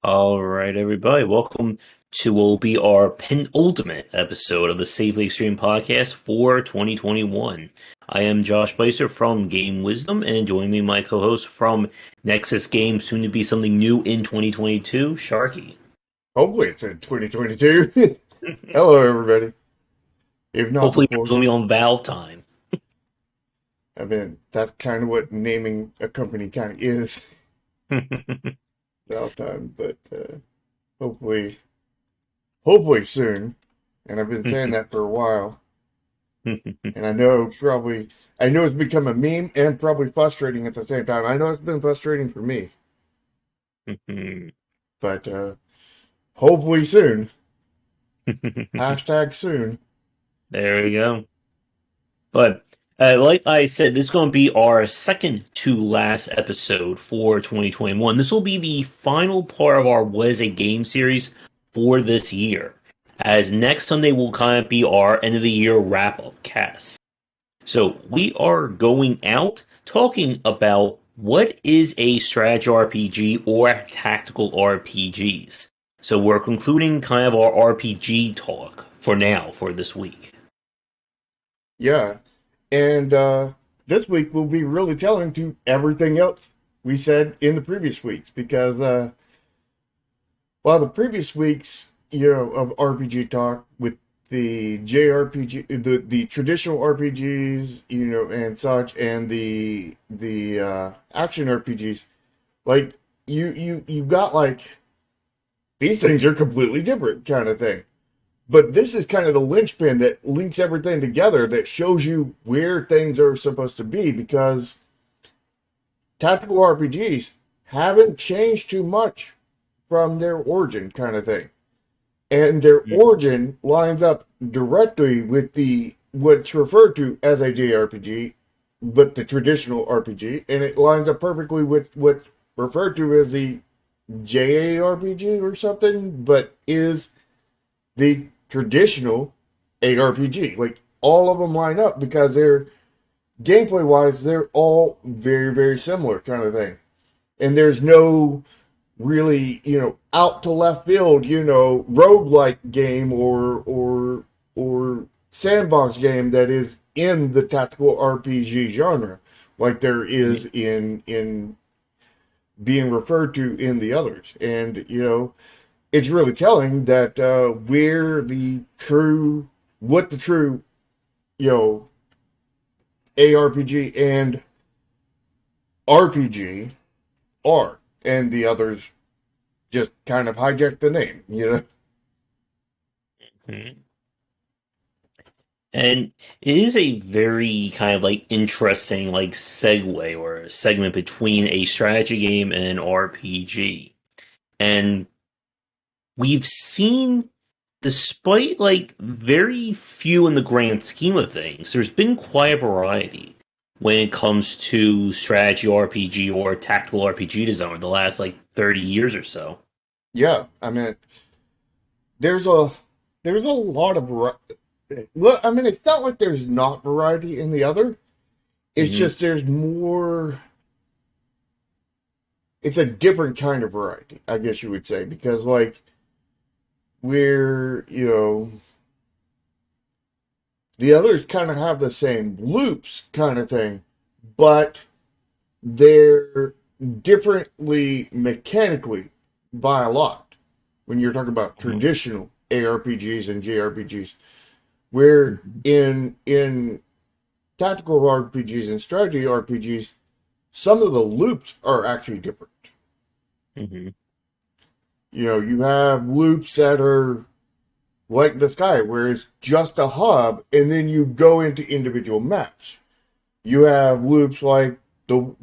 All right, everybody, welcome to what will be our penultimate episode of the Safely Extreme podcast for 2021. I am Josh Bycer from Game Wisdom, and joining me, my co-host from Nexus Games, soon to be something new in 2022, Sharky. Hopefully it's in 2022. Hello, everybody. If not Hopefully, before, you're going to be on Valve time. I mean, that's kind of what naming a company kind of is time, but hopefully, hopefully soon. And I've been saying that for a while. And I know it's become a meme and probably frustrating at the same time. I know it's been frustrating for me, but hopefully soon. Hashtag soon. There we go. But like I said, this is going to be our second to last episode for 2021. This will be the final part of our What is a Game series for this year. As next Sunday will kind of be our end of the year wrap up cast. So we are going out talking about what is a strategy RPG or tactical RPGs. So we're concluding kind of our RPG talk for now for this week. Yeah. And this week will be really telling to everything else we said in the previous weeks because while the previous weeks, of RPG talk with the JRPG, the traditional RPGs, and such, and the action RPGs, like you got like these things are completely different kind of thing. But this is kind of the linchpin that links everything together that shows you where things are supposed to be because tactical RPGs haven't changed too much from their origin kind of thing. And their origin lines up directly with the what's referred to as a JRPG, but the traditional RPG, and it lines up perfectly with what's referred to as the JARPG or something, but is the traditional ARPG. Like all of them line up because they're gameplay wise, they're all very, very similar kind of thing. And there's no really, out to left field, roguelike game or sandbox game that is in the tactical RPG genre, like there is in being referred to in the others. And, it's really telling that what the true, ARPG and RPG are, and the others just kind of hijack the name. Mhm. And it is a very kind of like interesting like segue or segment between a strategy game and an RPG. And we've seen, despite like very few in the grand scheme of things, there's been quite a variety when it comes to strategy RPG or tactical RPG design over the last like 30 years or so. Yeah, I mean, there's a there's a lot of well, I mean, it's not like there's not variety in the other. It's Hmm. just there's more. It's a different kind of variety, I guess you would say, because like we're the others kind of have the same loops kind of thing, but they're differently mechanically by a lot when you're talking about Hmm. traditional ARPGs and JRPGs. Where in tactical RPGs and strategy RPGs, some of the loops are actually different. Hmm. You have loops that are like the sky, where it's just a hub, and then you go into individual maps. You have loops like the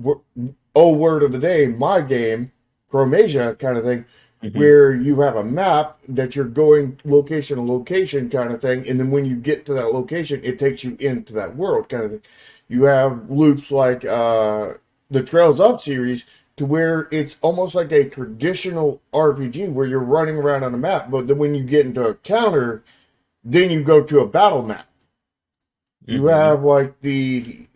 word of the day, my game, Chromasia kind of thing, Hmm. where you have a map that you're going location to location kind of thing, and then when you get to that location, it takes you into that world kind of thing. You have loops like the Trails Up series, to where it's almost like a traditional RPG where you're running around on a map, but then when you get into a counter, then you go to a battle map. You Hmm. have like the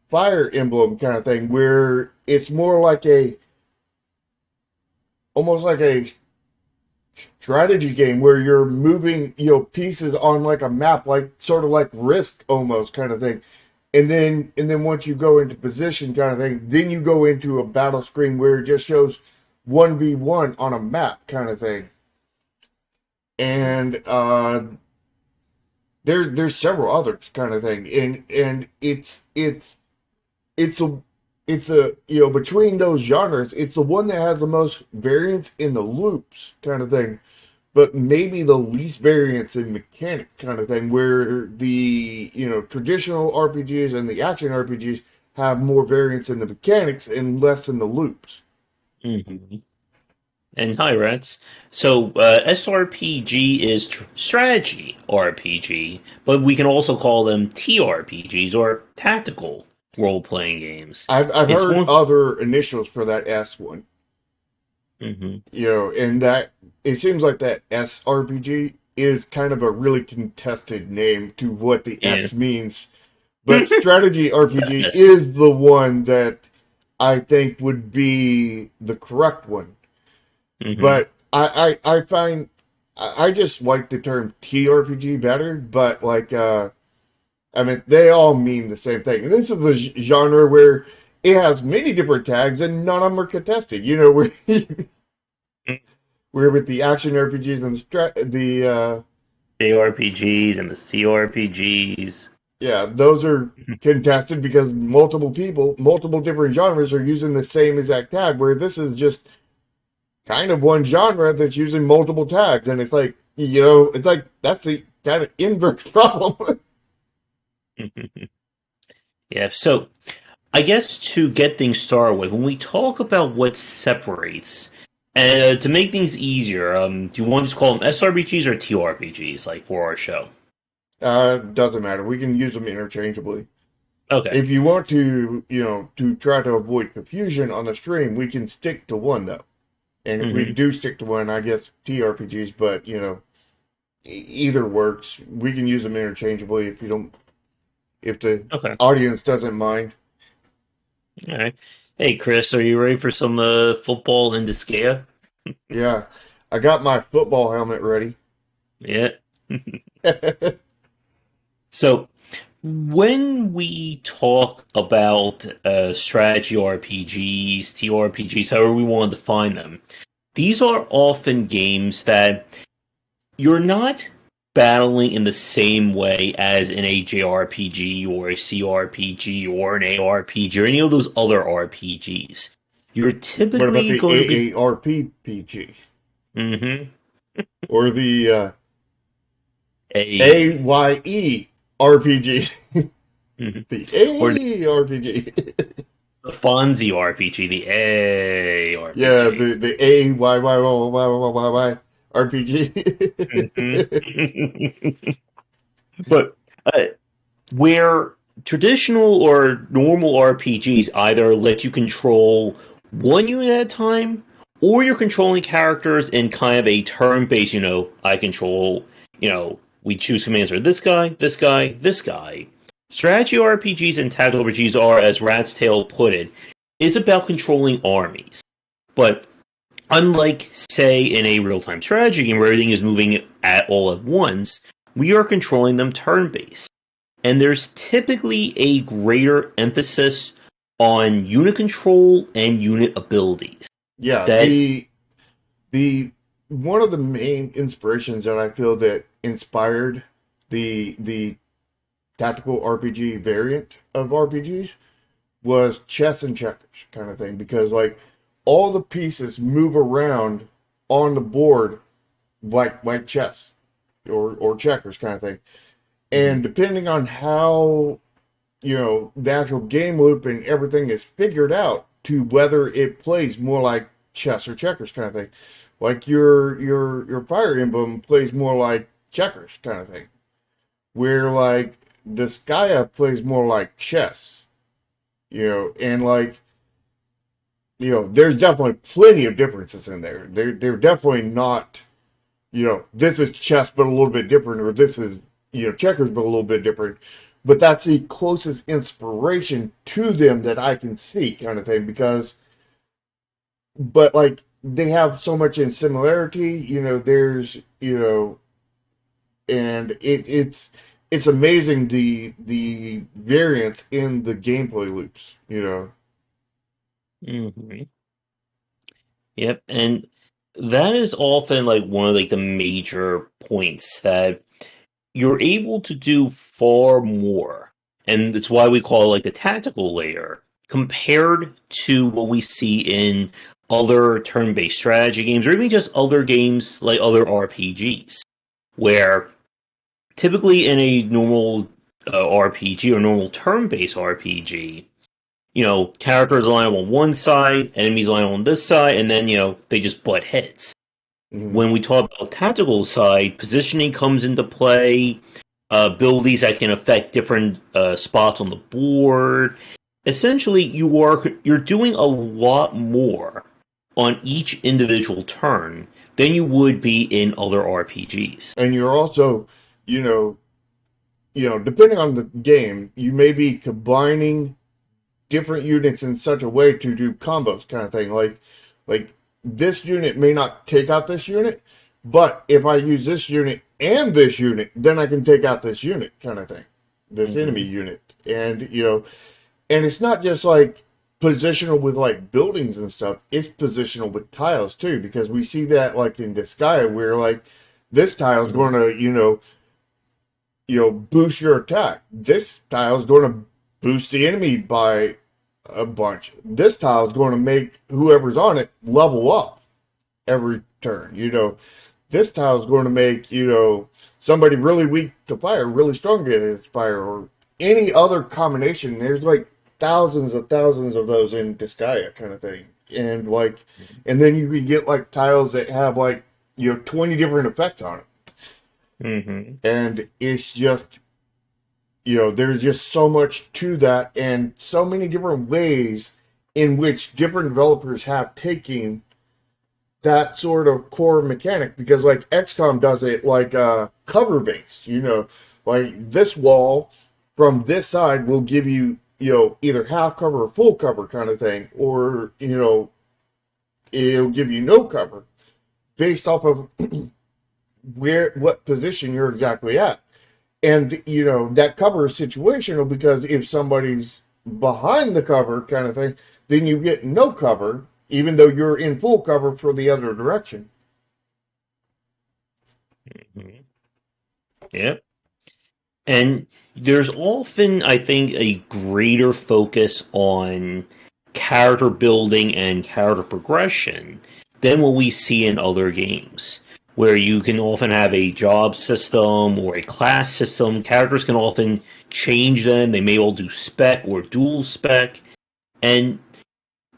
Fire Emblem kind of thing, where it's more like a almost like a strategy game where you're moving, pieces on like a map, like sort of like Risk almost kind of thing. And then once you go into position kind of thing, then you go into a battle screen where it just shows 1v1 on a map kind of thing. And there's several others kind of thing. And it's a between those genres, it's the one that has the most variance in the loops kind of thing, but maybe the least variance in mechanic kind of thing, where the traditional RPGs and the action RPGs have more variance in the mechanics and less in the loops. Hmm. And hi, Rats. So, SRPG is strategy RPG, but we can also call them TRPGs or tactical role playing games. I've It's heard one. other initials for that S one, Hmm. and that it seems like that SRPG is kind of a really contested name to what the Yeah. S means. But strategy RPG Yes. is the one that I think would be the correct one. Hmm. But I find I just like the term TRPG better. But like I mean, they all mean the same thing. And this is the genre where it has many different tags and none of them are contested. Where where with the action RPGs and the JRPGs and the CRPGs. yeah, those are contested because multiple people, multiple different genres are using the same exact tag. Where this is just kind of one genre that's using multiple tags, and it's like it's like that's the kind of inverse problem. Yeah, so I guess to get things started with, when we talk about what separates, to make things easier, do you want to just call them SRPGs or TRPGs, like for our show? Doesn't matter. We can use them interchangeably. Okay. If you want to try to avoid confusion on the stream, we can stick to one though. And if we Hmm. do stick to one, I guess TRPGs, but either works. We can use them interchangeably if the Okay. audience doesn't mind. All right. Hey, Chris, are you ready for some football in Disgaea? Yeah, I got my football helmet ready. Yeah. So, when we talk about strategy RPGs, TRPGs, however we want to define them, these are often games that you're not battling in the same way as in a JRPG or a CRPG or an ARPG or any of those other RPGs. You're What about typically the going to be. AARPPG Hmm. or the A. AYE RPG? Mhm. The Or the A RPG. Fonzie RPG, the A Yeah, RPG. the AYYYYYY Mhm. RPG. But uh, where traditional or normal RPGs either let you control one unit at a time, or you're controlling characters in kind of a turn-based, I control, we choose commands for this guy, this guy, this guy. Strategy RPGs and tactical RPGs are, as Rat's Tail put it, is about controlling armies. But unlike, say, in a real-time strategy game where everything is moving at all at once, we are controlling them turn-based. And there's typically a greater emphasis on unit control and unit abilities. Yeah, That. the one of the main inspirations that I feel that inspired the tactical RPG variant of RPGs was chess and checkers kind of thing, because like all the pieces move around on the board like chess or checkers kind of thing. And Mhm. depending on how the actual game loop and everything is figured out to whether it plays more like chess or checkers kind of thing. Like your Fire Emblem plays more like checkers kind of thing, where like the Skya plays more like chess, and like there's definitely plenty of differences in there. They're definitely not, this is chess but a little bit different, or this is checkers but a little bit different. But that's the closest inspiration to them that I can see, kind of thing. Because, but like they have so much in similarity. There's and it's amazing the variance in the gameplay loops. Hmm. Yep, and that is often like one of like the major points that you're able to do far more, and it's why we call it like the tactical layer compared to what we see in other turn-based strategy games or even just other games like other RPGs, where typically in a normal RPG or normal turn-based RPG, characters line up on one side, enemies line up on this side, and then they just butt heads. Mhm. When we talk about tactical side, positioning comes into play, abilities that can affect different spots on the board. Essentially, you're doing a lot more on each individual turn than you would be in other RPGs. And you're also, you know, depending on the game, you may be combining different units in such a way to do combos kind of thing. Like this unit may not take out this unit, but if I use this unit and this unit, then I can take out this unit kind of thing. This enemy Hmm. unit. And it's not just like positional with like buildings and stuff, it's positional with tiles too, because we see that like in Disgaea where like this tile is Hmm. going to, boost your attack. This tile is going to boost the enemy by a bunch. This tile is going to make whoever's on it level up every turn. This tile is going to make, somebody really weak to fire, really strong against fire, or any other combination. There's like thousands of those in Disgaea kind of thing. And then you can get like tiles that have like, 20 different effects on it. Hmm. And it's just, there's just so much to that and so many different ways in which different developers have taken that sort of core mechanic because like XCOM does it like cover based, like this wall from this side will give you, either half cover or full cover kind of thing, or, it'll give you no cover based off of what position you're exactly at. And that cover is situational because if somebody's behind the cover kind of thing, then you get no cover, even though you're in full cover for the other direction. Hmm. Yep. And there's often, I think, a greater focus on character building and character progression than what we see in other games, where you can often have a job system or a class system. Characters can often change them. They may all do spec or dual spec. And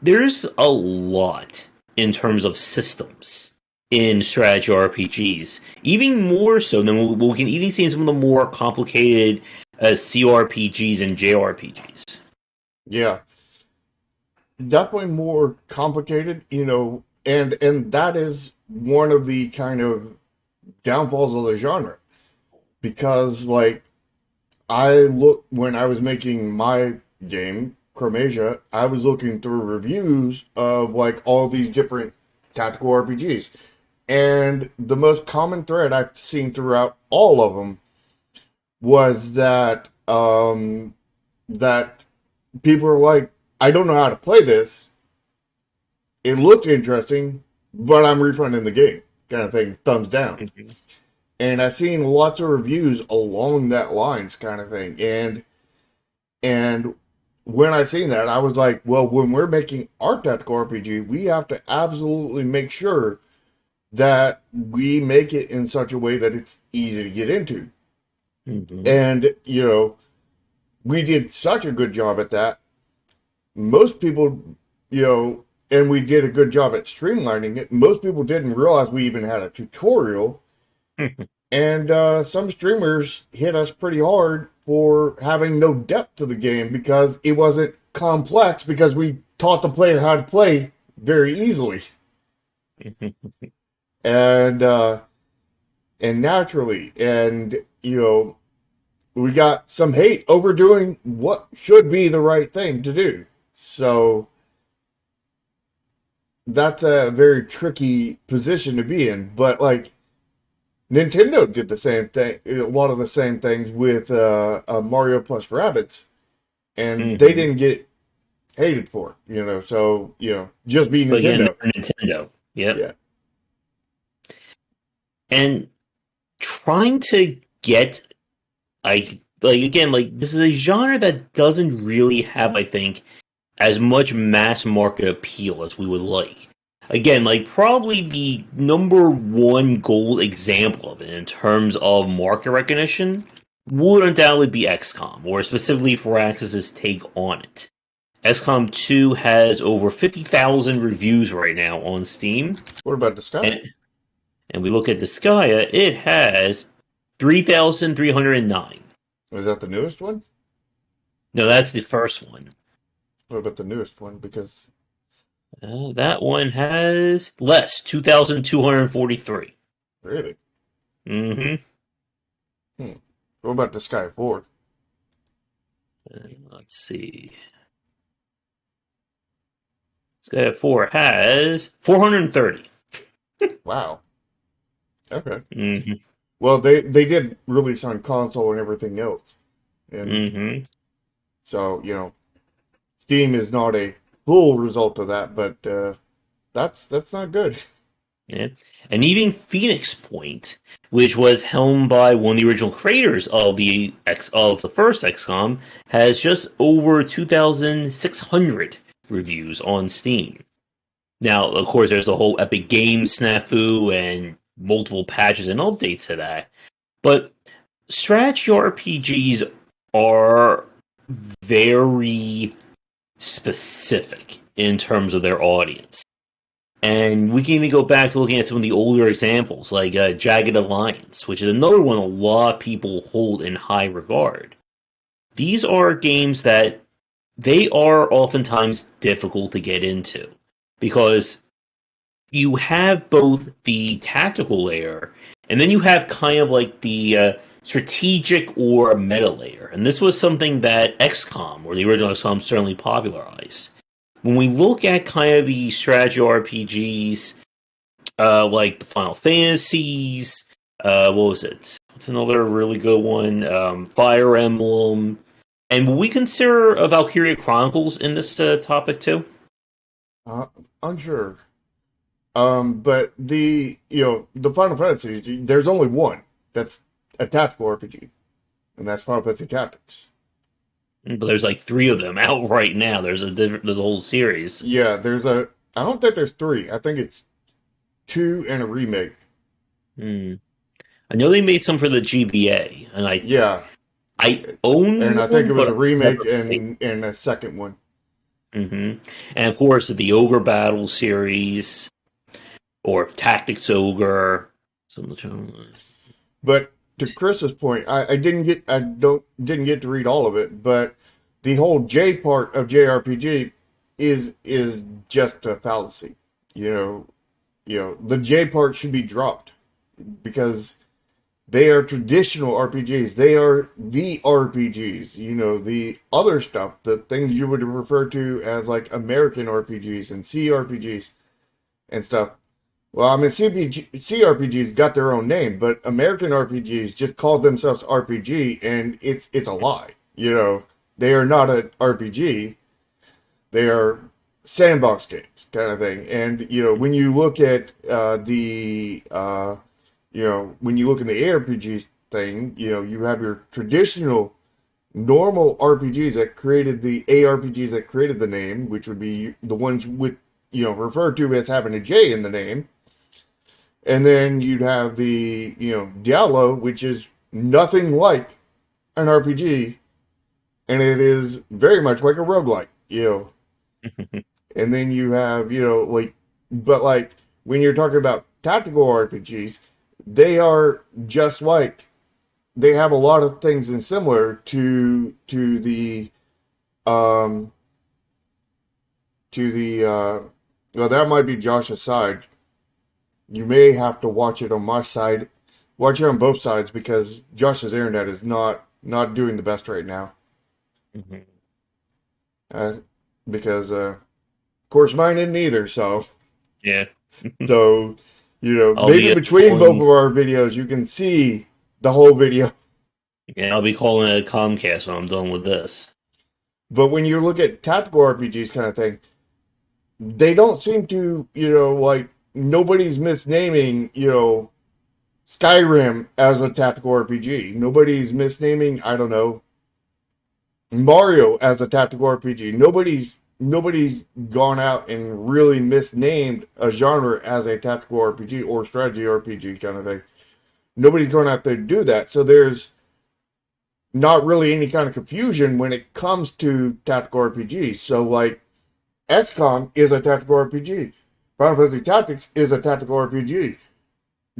there's a lot in terms of systems in strategy RPGs, even more so than we can even see in some of the more complicated CRPGs and JRPGs. Yeah, definitely more complicated, and that is one of the kind of downfalls of the genre because like I look when I was making my game, Chromasia, I was looking through reviews of like all these different tactical RPGs. And the most common thread I've seen throughout all of them was that people are like, I don't know how to play this. It looked interesting, but I'm refunding the game, kind of thing, thumbs down. Mhm. And I've seen lots of reviews along that lines, kind of thing. And when I seen that, I was like, well, when we're making our tactical RPG, we have to absolutely make sure that we make it in such a way that it's easy to get into. Mhm. And, we did such a good job at that. Most people, and we did a good job at streamlining it. Most people didn't realize we even had a tutorial. And some streamers hit us pretty hard for having no depth to the game because it wasn't complex because we taught the player how to play very easily and and naturally. And we got some hate overdoing what should be the right thing to do. So that's a very tricky position to be in. But like Nintendo did the same thing, a lot of the same things with Mario plus Rabbids, and they Hmm. didn't get hated for it. So just be But again, Nintendo. they're Nintendo. Yep. Yeah. And trying to get like again, like this is a genre that doesn't really have, I think, as much mass market appeal as we would like. Again, like probably the number one gold example of it in terms of market recognition would undoubtedly be XCOM, or specifically Firaxis's take on it. XCOM 2 has over 50,000 reviews right now on Steam, What about Disgaea? and and we look at Disgaea, it has 3,309. Is that the newest one? No, that's the first one. What about the newest one? Because That one has less, 2,243. really, Mm-hmm. hmm. What about Disgaea 4? Let's see. Sky 4 has 430. Wow. Okay. Mm-hmm. Well, they did release on console and everything else, and Mm-hmm. so Steam is not a full result of that, but that's not good. Yeah. And even Phoenix Point, which was helmed by one of the original creators of the first XCOM, has just over 2,600 reviews on Steam. Now, of course, there's the whole Epic Games snafu and multiple patches and updates to that. But strategy RPGs are very specific in terms of their audience. And we can even go back to looking at some of the older examples, like Jagged Alliance, which is another one a lot of people hold in high regard. These are games that they are oftentimes difficult to get into because you have both the tactical layer and then you have kind of like the strategic or meta layer. And this was something that XCOM, or the original XCOM, certainly popularized. When we look at kind of the strategy RPGs, like the Final Fantasies, what was it? What's another really good one? Fire Emblem. And will we consider Valkyrie Chronicles in this topic too? Uh, unsure. But the Final Fantasy, there's only one that's a tactical RPG, and that's Final Fantasy Tactics. But there's like three of them out right now. There's a whole series. Yeah, I don't think there's three. I think it's two and a remake. Hmm. I know they made some for the GBA, and Yeah, I own and I think one, it was but a I've remake never played. and a second one. Mm-hmm. And of course, the Ogre Battle series or Tactics Ogre. But to Chris's point, I didn't get to read all of it, but the whole J part of JRPG is just a fallacy. The J part should be dropped because they are traditional RPGs. They are the RPGs. The other stuff, the things you would refer to as like American RPGs and CRPGs and stuff. Well, I mean, CRPGs got their own name, but American RPGs just call themselves RPG, and it's a lie. They are not an RPG. They are sandbox games, kind of thing. And when you look at when you look in the ARPG thing, you have your traditional normal RPGs that created the ARPGs that created the name, which would be the ones with referred to as having a J in the name. And then you'd have the, Diablo, which is nothing like an RPG, and it is very much like a roguelike. And then you have, but like when you're talking about tactical RPGs, they are just like, they have a lot of things in similar um, well, that might be Josh's side. You may have to watch it on my side. Watch it on both sides because Josh's internet is not doing the best right now. Mhm. Uh, because of course mine isn't either. So Yeah. So, I'll maybe be between both calling. of our videos, you can see the whole video. Yeah, I'll be calling it a Comcast when I'm done with this. But when you look at tactical RPGs kind of thing, they don't seem to, like nobody's misnaming, Skyrim as a tactical RPG. Nobody's misnaming, I don't know, Mario as a tactical RPG. Nobody's gone out and really misnamed a genre as a tactical RPG or strategy RPG kind of thing. Nobody's going out there to do that. So there's not really any kind of confusion when it comes to tactical RPGs. So like XCOM is a tactical RPG. Final Fantasy Tactics is a tactical RPG.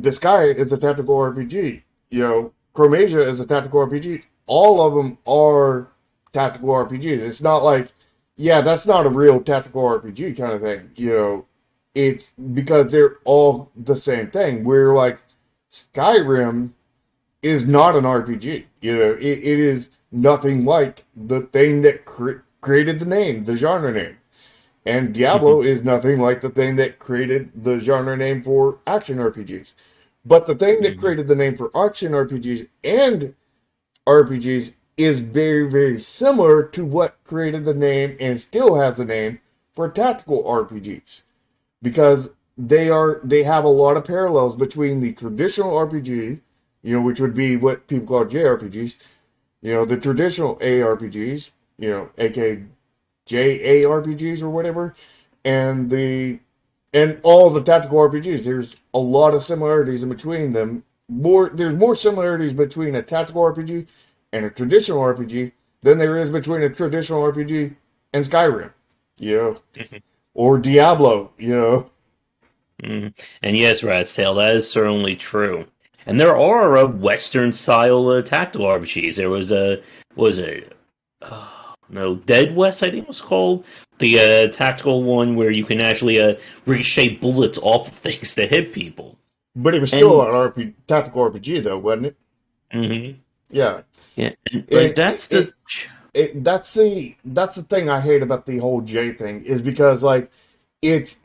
Disgaea is a tactical RPG. Chromasia is a tactical RPG. All of them are tactical RPGs. It's not like, yeah, that's not a real tactical RPG kind of thing. It's because they're all the same thing. We're like, Skyrim is not an RPG. It is nothing like the thing that created the name, the genre name. And Diablo is nothing like the thing that created the genre name for action RPGs. But the thing that Mhm. created the name for action RPGs and RPGs is very, very similar to what created the name and still has the name for tactical RPGs. Because they have a lot of parallels between the traditional RPG, which would be what people call JRPGs, the traditional ARPGs, aka JARPGs or whatever, and all the tactical RPGs. There's a lot of similarities in between them. There's more similarities between a tactical RPG and a traditional RPG than there is between a traditional RPG and Skyrim, you know, or Diablo, Mhm. And yes, Ratsail, that is certainly true. And there are Western style tactical RPGs. There was a was it no Dead West, I think it was called the tactical one where you can actually ricochet bullets off of things to hit people. But it was still And an tactical RPG though, wasn't it? mhm, Yeah, yeah, and, like and that's the that's the thing I hate about the whole J thing is because like it's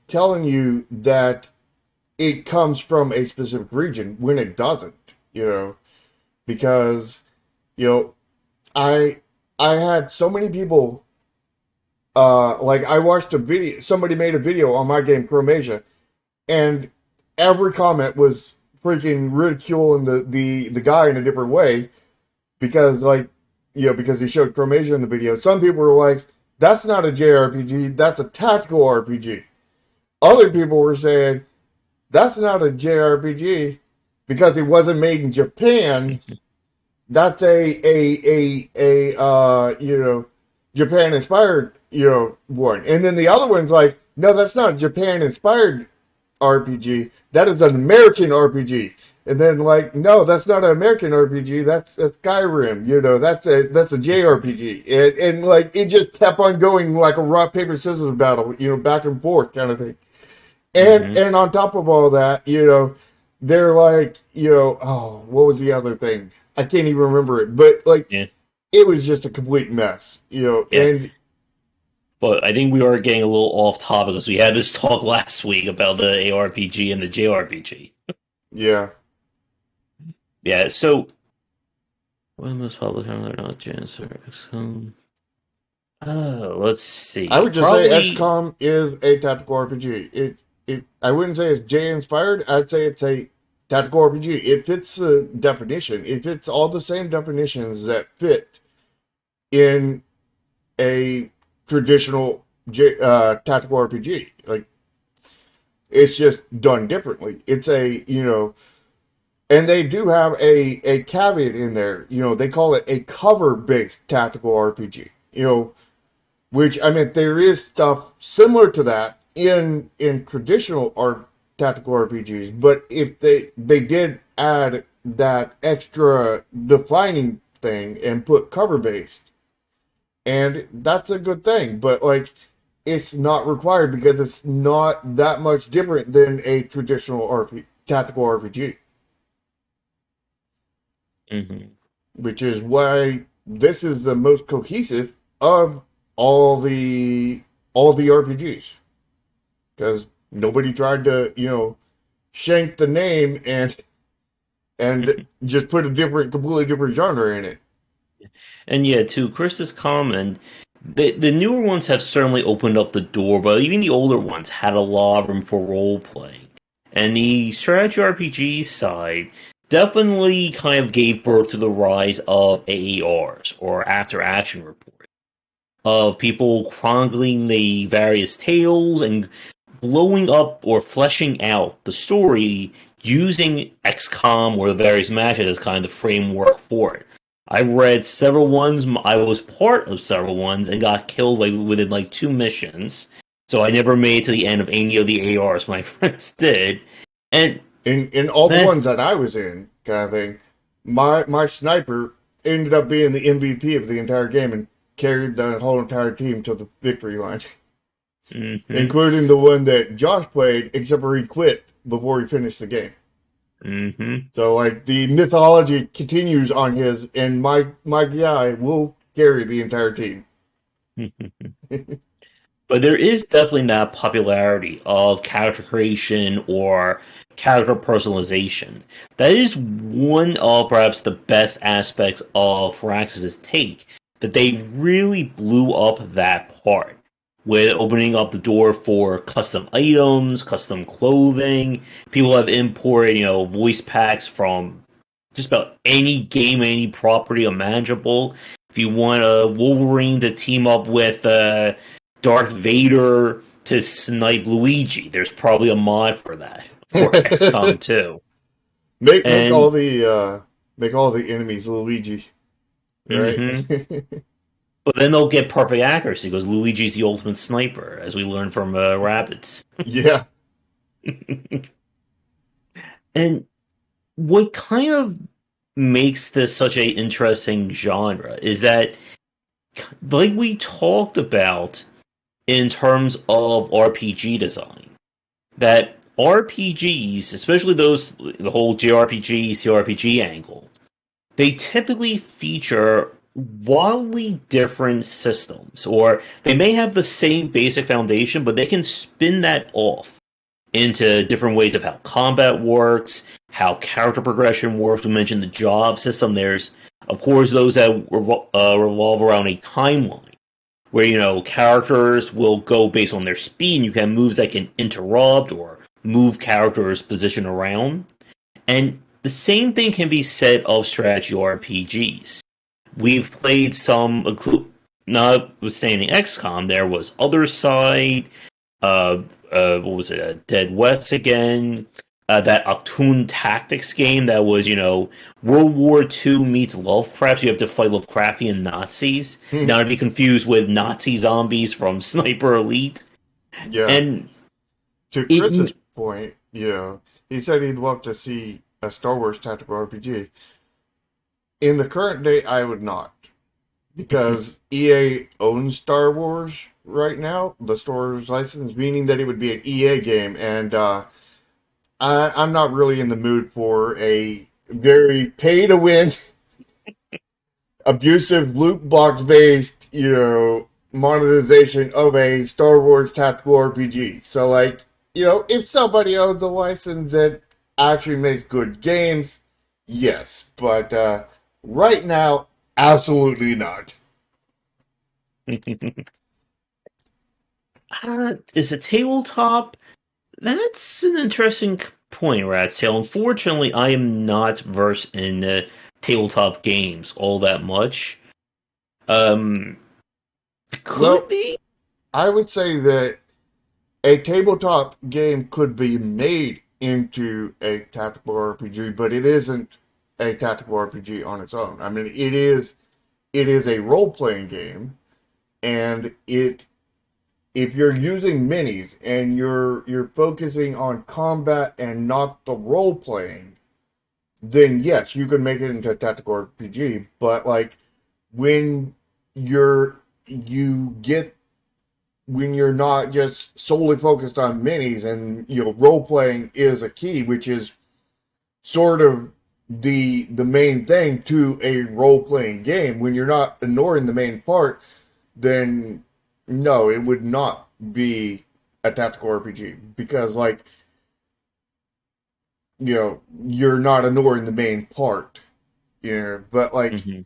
telling you that it comes from a specific region when it doesn't, because you know I I had so many people like I watched a video, somebody made a video on my game Chromasia, and every comment was freaking ridiculing the guy in a different way because like because he showed Chromasia in the video. Some people were like, that's not a JRPG, that's a tactical RPG. Other people were saying that's not a JRPG because it wasn't made in Japan. That's a Japan inspired one. And then the other one's like, no, that's not Japan inspired RPG. That is an American RPG. And then like, no, that's not an American RPG. That's a Skyrim. That's a JRPG. And like it just kept on going like a rock paper scissors battle. Back and forth kind of thing. And mhm, and on top of all that, they're like, oh, what was the other thing? I can't even remember it. But like, yeah, it was just a complete mess. yeah. And But I think we are getting a little off topic because we had this talk last week about the ARPG and the JRPG. yeah, Yeah, so when was public or not Janus or XCOM? Oh, let's I see. would just say Probably. XCOM is a tactical RPG. I wouldn't say it's J inspired. I'd say it's a tactical RPG. It fits the definition. It fits all the same definitions that fit in a traditional tactical RPG. Like it's just done differently. It's and they do have a caveat in there. They call it a cover based tactical RPG. Which I mean, there is stuff similar to that in traditional tactical RPGs, but if they did add that extra defining thing and put cover based, and that's a good thing. But like, it's not required because it's not that much different than a traditional tactical RPG, Mhm. which is why this is the most cohesive of all the all the RPGs because Nobody tried to, shank the name and just put a completely different genre in it. And yeah, to Chris's comment, the newer ones have certainly opened up the door, but even the older ones had a lot of room for role playing. And the strategy RPG side definitely kind of gave birth to the rise of AARs, or after action reports, of people chronicling the various tales and blowing up or fleshing out the story using XCOM or the various matches as kind of the framework for it. I read several ones. I was part of several ones and got killed within like 2 missions. So I never made it to the end of any of the ARs my friends did. And In all the then, ones that I was in, kind of thing, my sniper ended up being the MVP of the entire game and carried the whole entire team to the victory line, mm-hmm, including the one that Josh played, except for he quit before he finished the game. mm-hmm. So like the mythology continues on his, and my guy will carry the entire team. But there is definitely that popularity of character creation or character personalization. That is one of perhaps the best aspects of Firaxis' take, that they really blew up that part with opening up the door for custom items, custom clothing. People have imported, voice packs from just about any game, any property imaginable. If you want a Wolverine to team up with Darth Vader to snipe Luigi, there's probably a mod for that for XCOM 2. make make all And the uh, make all the enemies Luigi, right? mm-hmm. But then they'll get perfect accuracy because Luigi's the ultimate sniper, as we learned from Rabbids. Yeah. And what kind of makes this such a interesting genre is that, like we talked about in terms of RPG design, that RPGs, especially those the whole JRPG, CRPG angle, they typically feature wildly different systems, or they may have the same basic foundation, but they can spin that off into different ways of how combat works, how character progression works. We mentioned the job system. There's, of course, those that revolve around a timeline where characters will go based on their speed and you can have moves that can interrupt or move characters position around. And the same thing can be said of strategy RPGs. We've played some, notwithstanding XCOM, there was Other Side, uh, what was it, Dead West again, that Octoon Tactics game that was, World War II meets Lovecraft. You have to fight Lovecraftian Nazis, not to be confused with Nazi zombies from Sniper Elite. Yeah. And To Chris's it, point, he said he'd love to see a Star Wars tactical RPG. In the current day, I would not. Because EA owns Star Wars right now, the Star Wars license, meaning that it would be an EA game, and I'm not really in the mood for a very pay-to-win, abusive loot box based, monetization of a Star Wars tactical RPG. So, like, if somebody owns a license that actually makes good games, yes. But right now, absolutely not. is a tabletop. That's an interesting point, Ratsail. Unfortunately, I am not versed in tabletop games all that much. Um, could Well, be. I would say that a tabletop game could be made into a tactical RPG, but it isn't a tactical RPG on its own. I mean, it is a role playing game, and if you're using minis and you're focusing on combat and not the role playing, then yes, you can make it into a tactical RPG. But like when you're you get when you're not just solely focused on minis and role playing is a key, which is sort of the main thing to a role playing game. When you're not ignoring the main part, then no, it would not be a tactical RPG because, like, you're not ignoring the main part, but like, Hmm.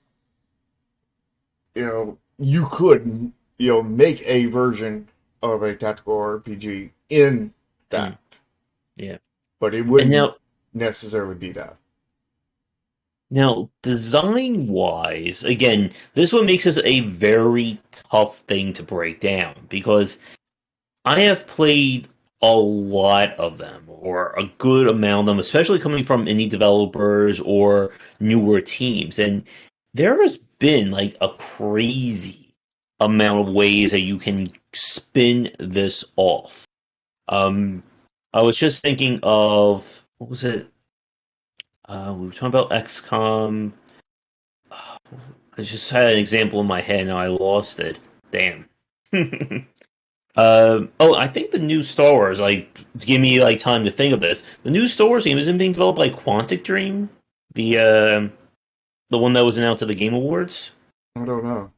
you could, make a version of a tactical RPG in Mm, that, yeah. but it And wouldn't now, necessarily be that. design wise, again, this one makes this a very tough thing to break down because I have played a lot of them, or a good amount of them, especially coming from indie developers or newer teams. And there has been like a crazy amount of ways that you can spin this off. Um, I was just thinking of what was it? We were talking about XCOM. I just had an example in my head and I lost it. Damn. Oh, I think the new Star Wars, like, to give me like time to think of this, the new Star Wars game isn't being developed by Quantic Dream, the one that was announced at the Game Awards. I don't know,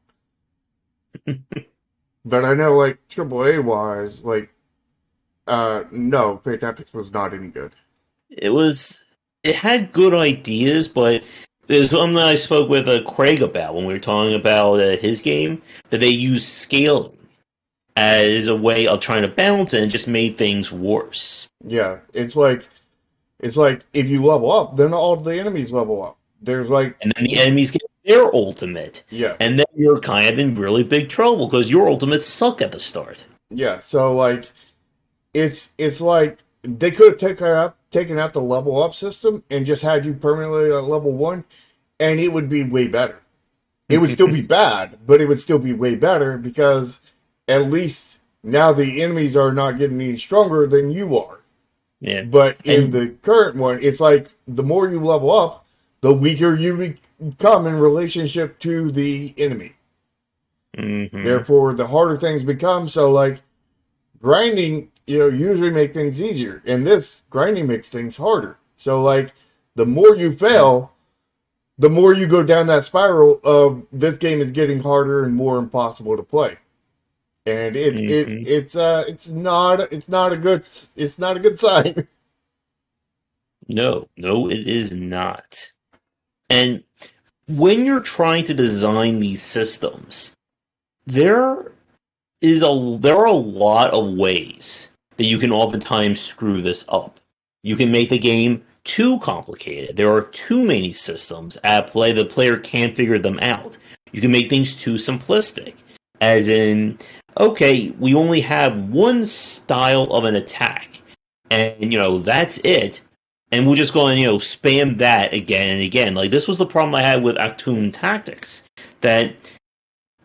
but I know, like, AAA wise, like, no, Fate Tactics was not any good. It was, it had good ideas, but there's something that I spoke with Craig about when we were talking about his game that they used scaling as a way of trying to balance it and just made things worse. Yeah, it's like if you level up, then all the enemies level up. There's like, And then the enemies get their ultimate, yeah, and then you're kind of in really big trouble because your ultimates suck at the start. yeah. So like, it's like they could have taken out the level up system and just had you permanently at level one, and it would be way better. It would still be bad, but it would still be way better because at least now the enemies are not getting any stronger than you are. Yeah, But in and the current one, it's like the more you level up, the weaker you become in relationship to the enemy. hmm Therefore, the harder things become. So, like, grinding, usually make things easier, and this grinding makes things harder. So, like, the more you fail, the more you go down that spiral of this game is getting harder and more impossible to play. And hmm it's not a good sign. no, no, it is not. And when you're trying to design these systems, there there are a lot of ways that you can oftentimes screw this up. You can make the game too complicated. There are too many systems at play. The player can't figure them out. You can make things too simplistic, as in, okay, we only have one style of an attack, and that's it. And we'll just go and spam that again and again. Like this was the problem I had with Actoon Tactics, that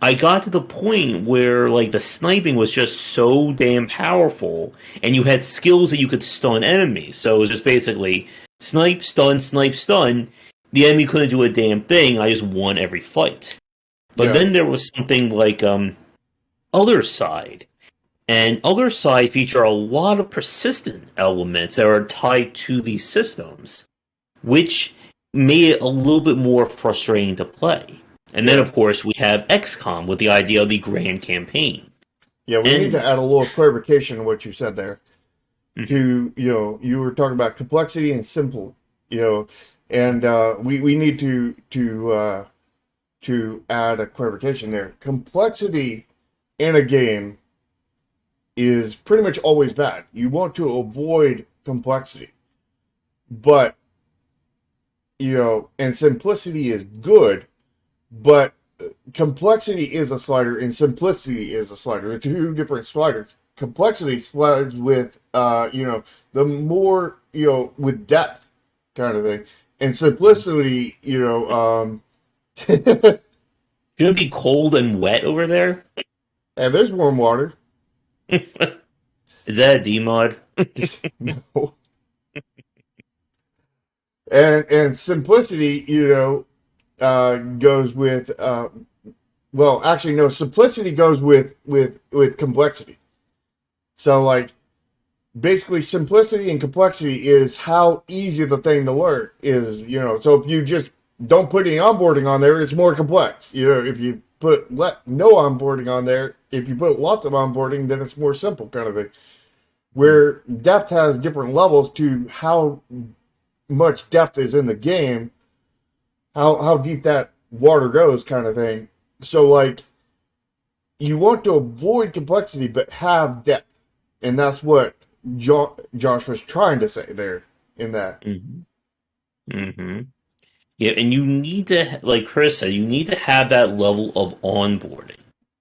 I got to the point where like the sniping was just so damn powerful, and you had skills that you could stun enemies. So it was just basically snipe, stun, snipe, stun. The enemy couldn't do a damn thing. I just won every fight. But Yeah, then there was something like Other Side, and Other Side feature a lot of persistent elements that are tied to these systems, which made it a little bit more frustrating to play. And then, yeah. of course, we have XCOM with the idea of the grand campaign. Yeah, we need to And add a little clarification to what you said there. mhm, You were talking about complexity and simple, and we need to add a clarification there. Complexity in a game is pretty much always bad. You want to avoid complexity, but and simplicity is good, but complexity is a slider and simplicity is a slider. They're two different sliders. Complexity slides with the more with depth kind of thing, and simplicity and should it be cold and wet over there? there's warm water. Is that a D mod? No. And simplicity goes with well, actually no, simplicity goes with complexity. So like basically simplicity and complexity is how easy the thing to learn is, so if you just don't put any onboarding on there, it's more complex. If you put no onboarding on there, if you put lots of onboarding, then it's more simple kind of thing. where depth has different levels to how much depth is in the game, how deep that water goes, kind of thing. So like you want to avoid complexity but have depth, and that's what Josh was trying to say there in that. Hmm. Hmm. Yeah, and you need to, like Chris said, you need to have that level of onboarding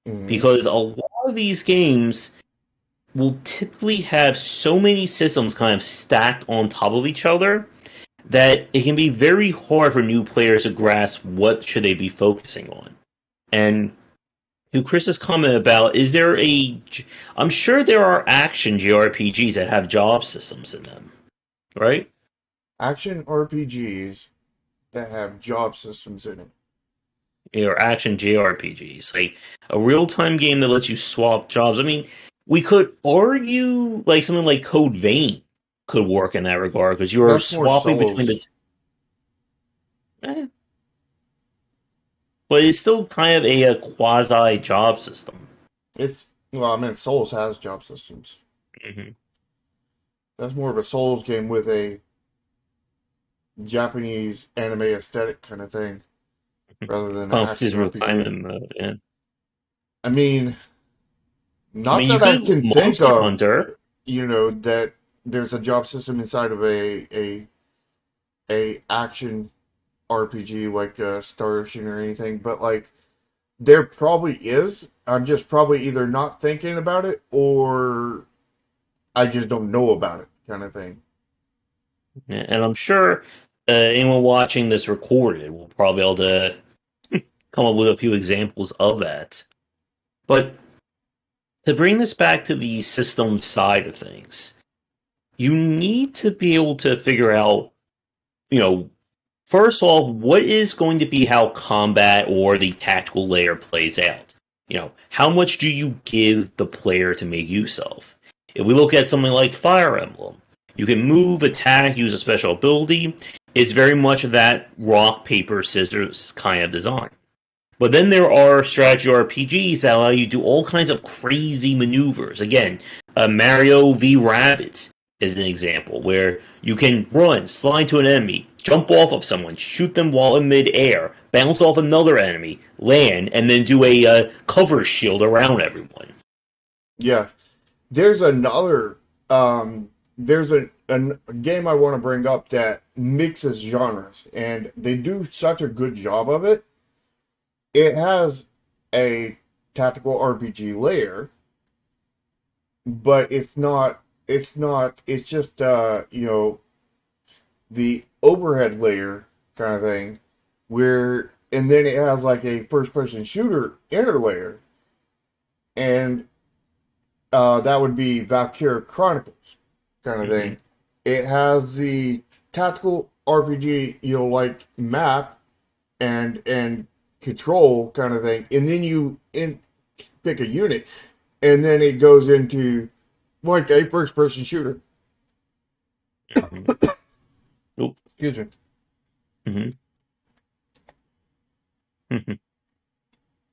Mm-hmm. because a lot of these games will typically have so many systems kind of stacked on top of each other that it can be very hard for new players to grasp what should they be focusing on. And to Chris's comment about, is there a? I'm sure there are action JRPGs that have job systems in them, right? Action RPGs that have job systems in it. Or action JRPGs, like a real-time game that lets you swap jobs. I mean, we could argue like something like Code Vein could work in that regard because you're That's more swapping between the. Souls. Eh, but it's still kind of a quasi job system. It's well, I mean, Souls has job systems. Hmm. That's more of a Souls game with a Japanese anime aesthetic kind of thing, rather than an Oh, action it's real time RPG. in yeah. I mean, I not mean, you that I could can think Monster of, Hunter. that there's a job system inside of a action RPG like Star Ocean or anything, but like there probably is. I'm just probably either not thinking about it or I just don't know about it, kind of thing. Yeah, and I'm sure anyone watching this recorded will probably be able to come up with a few examples of that. But to bring this back to the system side of things, you need to be able to figure out, you know, first off, what is going to be how combat or the tactical layer plays out? How much do you give the player to make use of? If we look at something like Fire Emblem, you can move, attack, use a special ability. It's very much that rock, paper, scissors kind of design. But then there are strategy RPGs that allow you to do all kinds of crazy maneuvers. Again, Mario v. Rabbids is an example where you can run, slide to an enemy, jump off of someone, shoot them while in midair, bounce off another enemy, land, and then do a cover shield around everyone. Yeah, there's another. There's a game I want to bring up that mixes genres, and they do such a good job of it. It has a tactical RPG layer, but it's not. It's not. It's just the overhead layer kind of thing, where and then it has like a first person shooter inner layer, and that would be Valkyrie Chronicles kind of Mm-hmm. thing. It has the tactical RPG, like map and control kind of thing, and then pick a unit, and then it goes into like a first person shooter. Mm-hmm. Nope. Excuse me. Mm-hmm. Mm-hmm.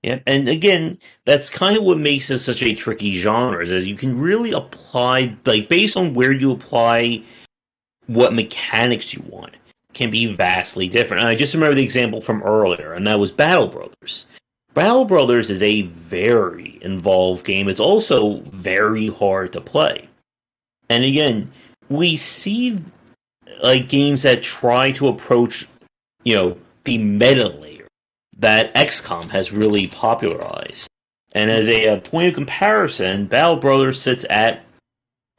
Yeah, and again, that's kind of what makes it such a tricky genre, is you can really apply, like, based on where you apply what mechanics you want can be vastly different. And I just remember the example from earlier, and that was Battle Brothers. Battle Brothers is a very involved game. It's also very hard to play. And again, we see like games that try to approach, the meta layer that XCOM has really popularized. And as a point of comparison, Battle Brothers sits at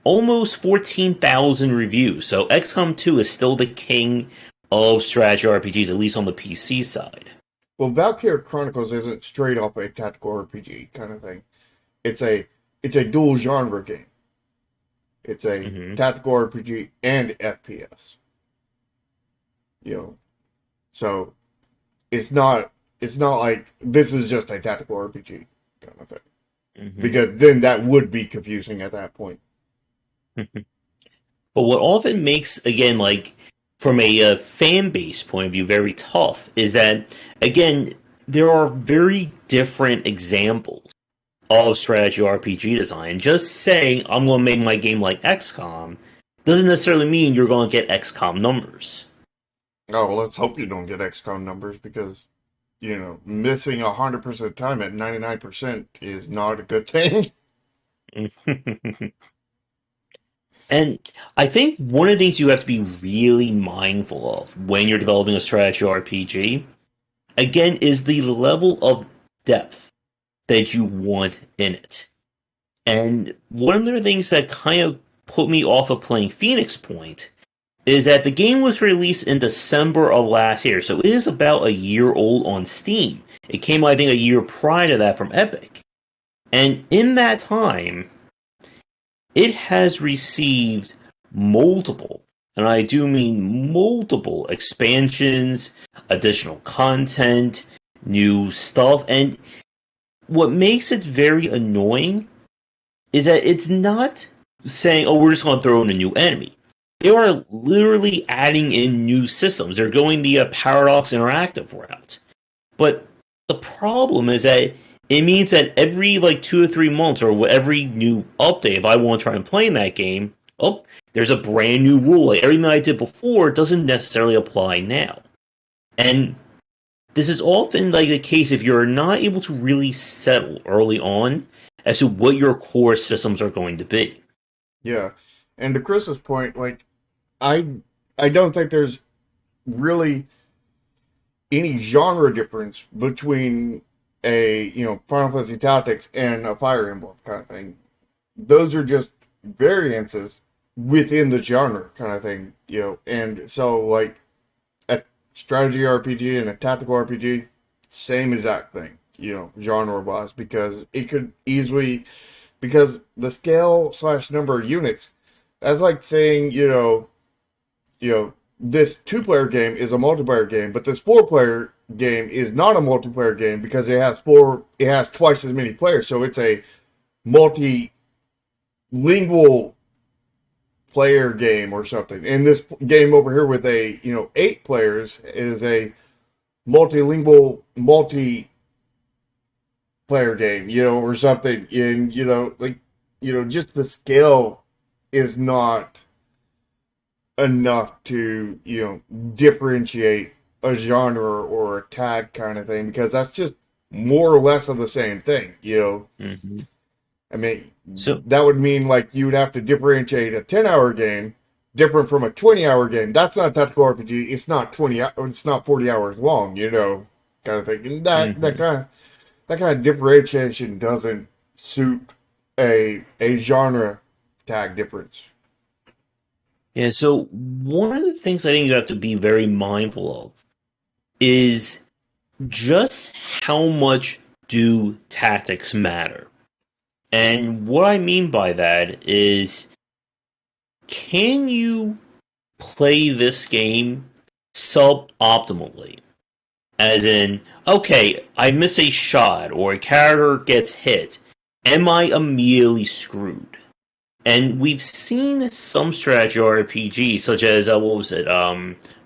almost 14,000 reviews. So XCOM 2 is still the king of strategy RPGs, at least on the PC side. Well, Valkyrie Chronicles isn't straight up a tactical RPG kind of thing. It's a it's a dual genre game. It's a Hmm. tactical RPG and FPS. You know, so it's not like this is just a tactical RPG kind of thing, Hmm. because then that would be confusing at that point. But what often makes, again, like, from a fan base point of view, very tough is that, again, there are very different examples of strategy RPG design. Just saying I'm going to make my game like XCOM doesn't necessarily mean you're going to get XCOM numbers. Oh, well, let's hope you don't get XCOM numbers because, missing 100% of the time at 99% is not a good thing. And I think one of the things you have to be really mindful of when you're developing a strategy RPG, again, is the level of depth that you want in it. And one of the things that kind of put me off of playing Phoenix Point is that the game was released in December of last year, so it is about a year old on Steam. It came, I think, a year prior to that from Epic. And in that time, it has received multiple, and I do mean multiple, expansions, additional content, new stuff, and what makes it very annoying is that it's not saying, oh, we're just going to throw in a new enemy. They are literally adding in new systems. They're going the Paradox Interactive route. But the problem is that it means that every 2 or 3 months or every new update, if I want to try and play in that game, oh, there's a brand new rule. Like everything I did before doesn't necessarily apply now. And this is often the case if you're not able to really settle early on as to what your core systems are going to be. Yeah. And to Chris's point, I I don't think there's really any genre difference between a, Final Fantasy Tactics and a Fire Emblem kind of thing. Those are just variances within the genre kind of thing, and so a strategy RPG and a tactical RPG, same exact thing, genre wise, because it could easily, because the scale / number of units, that's like saying, this 2-player game is a multiplayer game, but this 4-player game is not a multiplayer game because it has twice as many players, so it's a multilingual player game or something. And this game over here with 8 players is a multilingual multiplayer game, or something. And just the scale is not enough to, differentiate a genre or a tag kind of thing, because that's just more or less of the same thing, Mm-hmm. I mean, So, that would mean you would have to differentiate a 10-hour game different from a 20-hour game. That's not tactical RPG. It's not 20. It's not 40 hours long, kind of thing. And mm-hmm. that kind of differentiation doesn't suit a genre tag difference. Yeah, so one of the things I think you have to be very mindful of is just how much do tactics matter? And what I mean by that is, can you play this game suboptimally? As in, okay, I miss a shot or a character gets hit. Am I immediately screwed? And we've seen some strategy RPGs, such as what was it,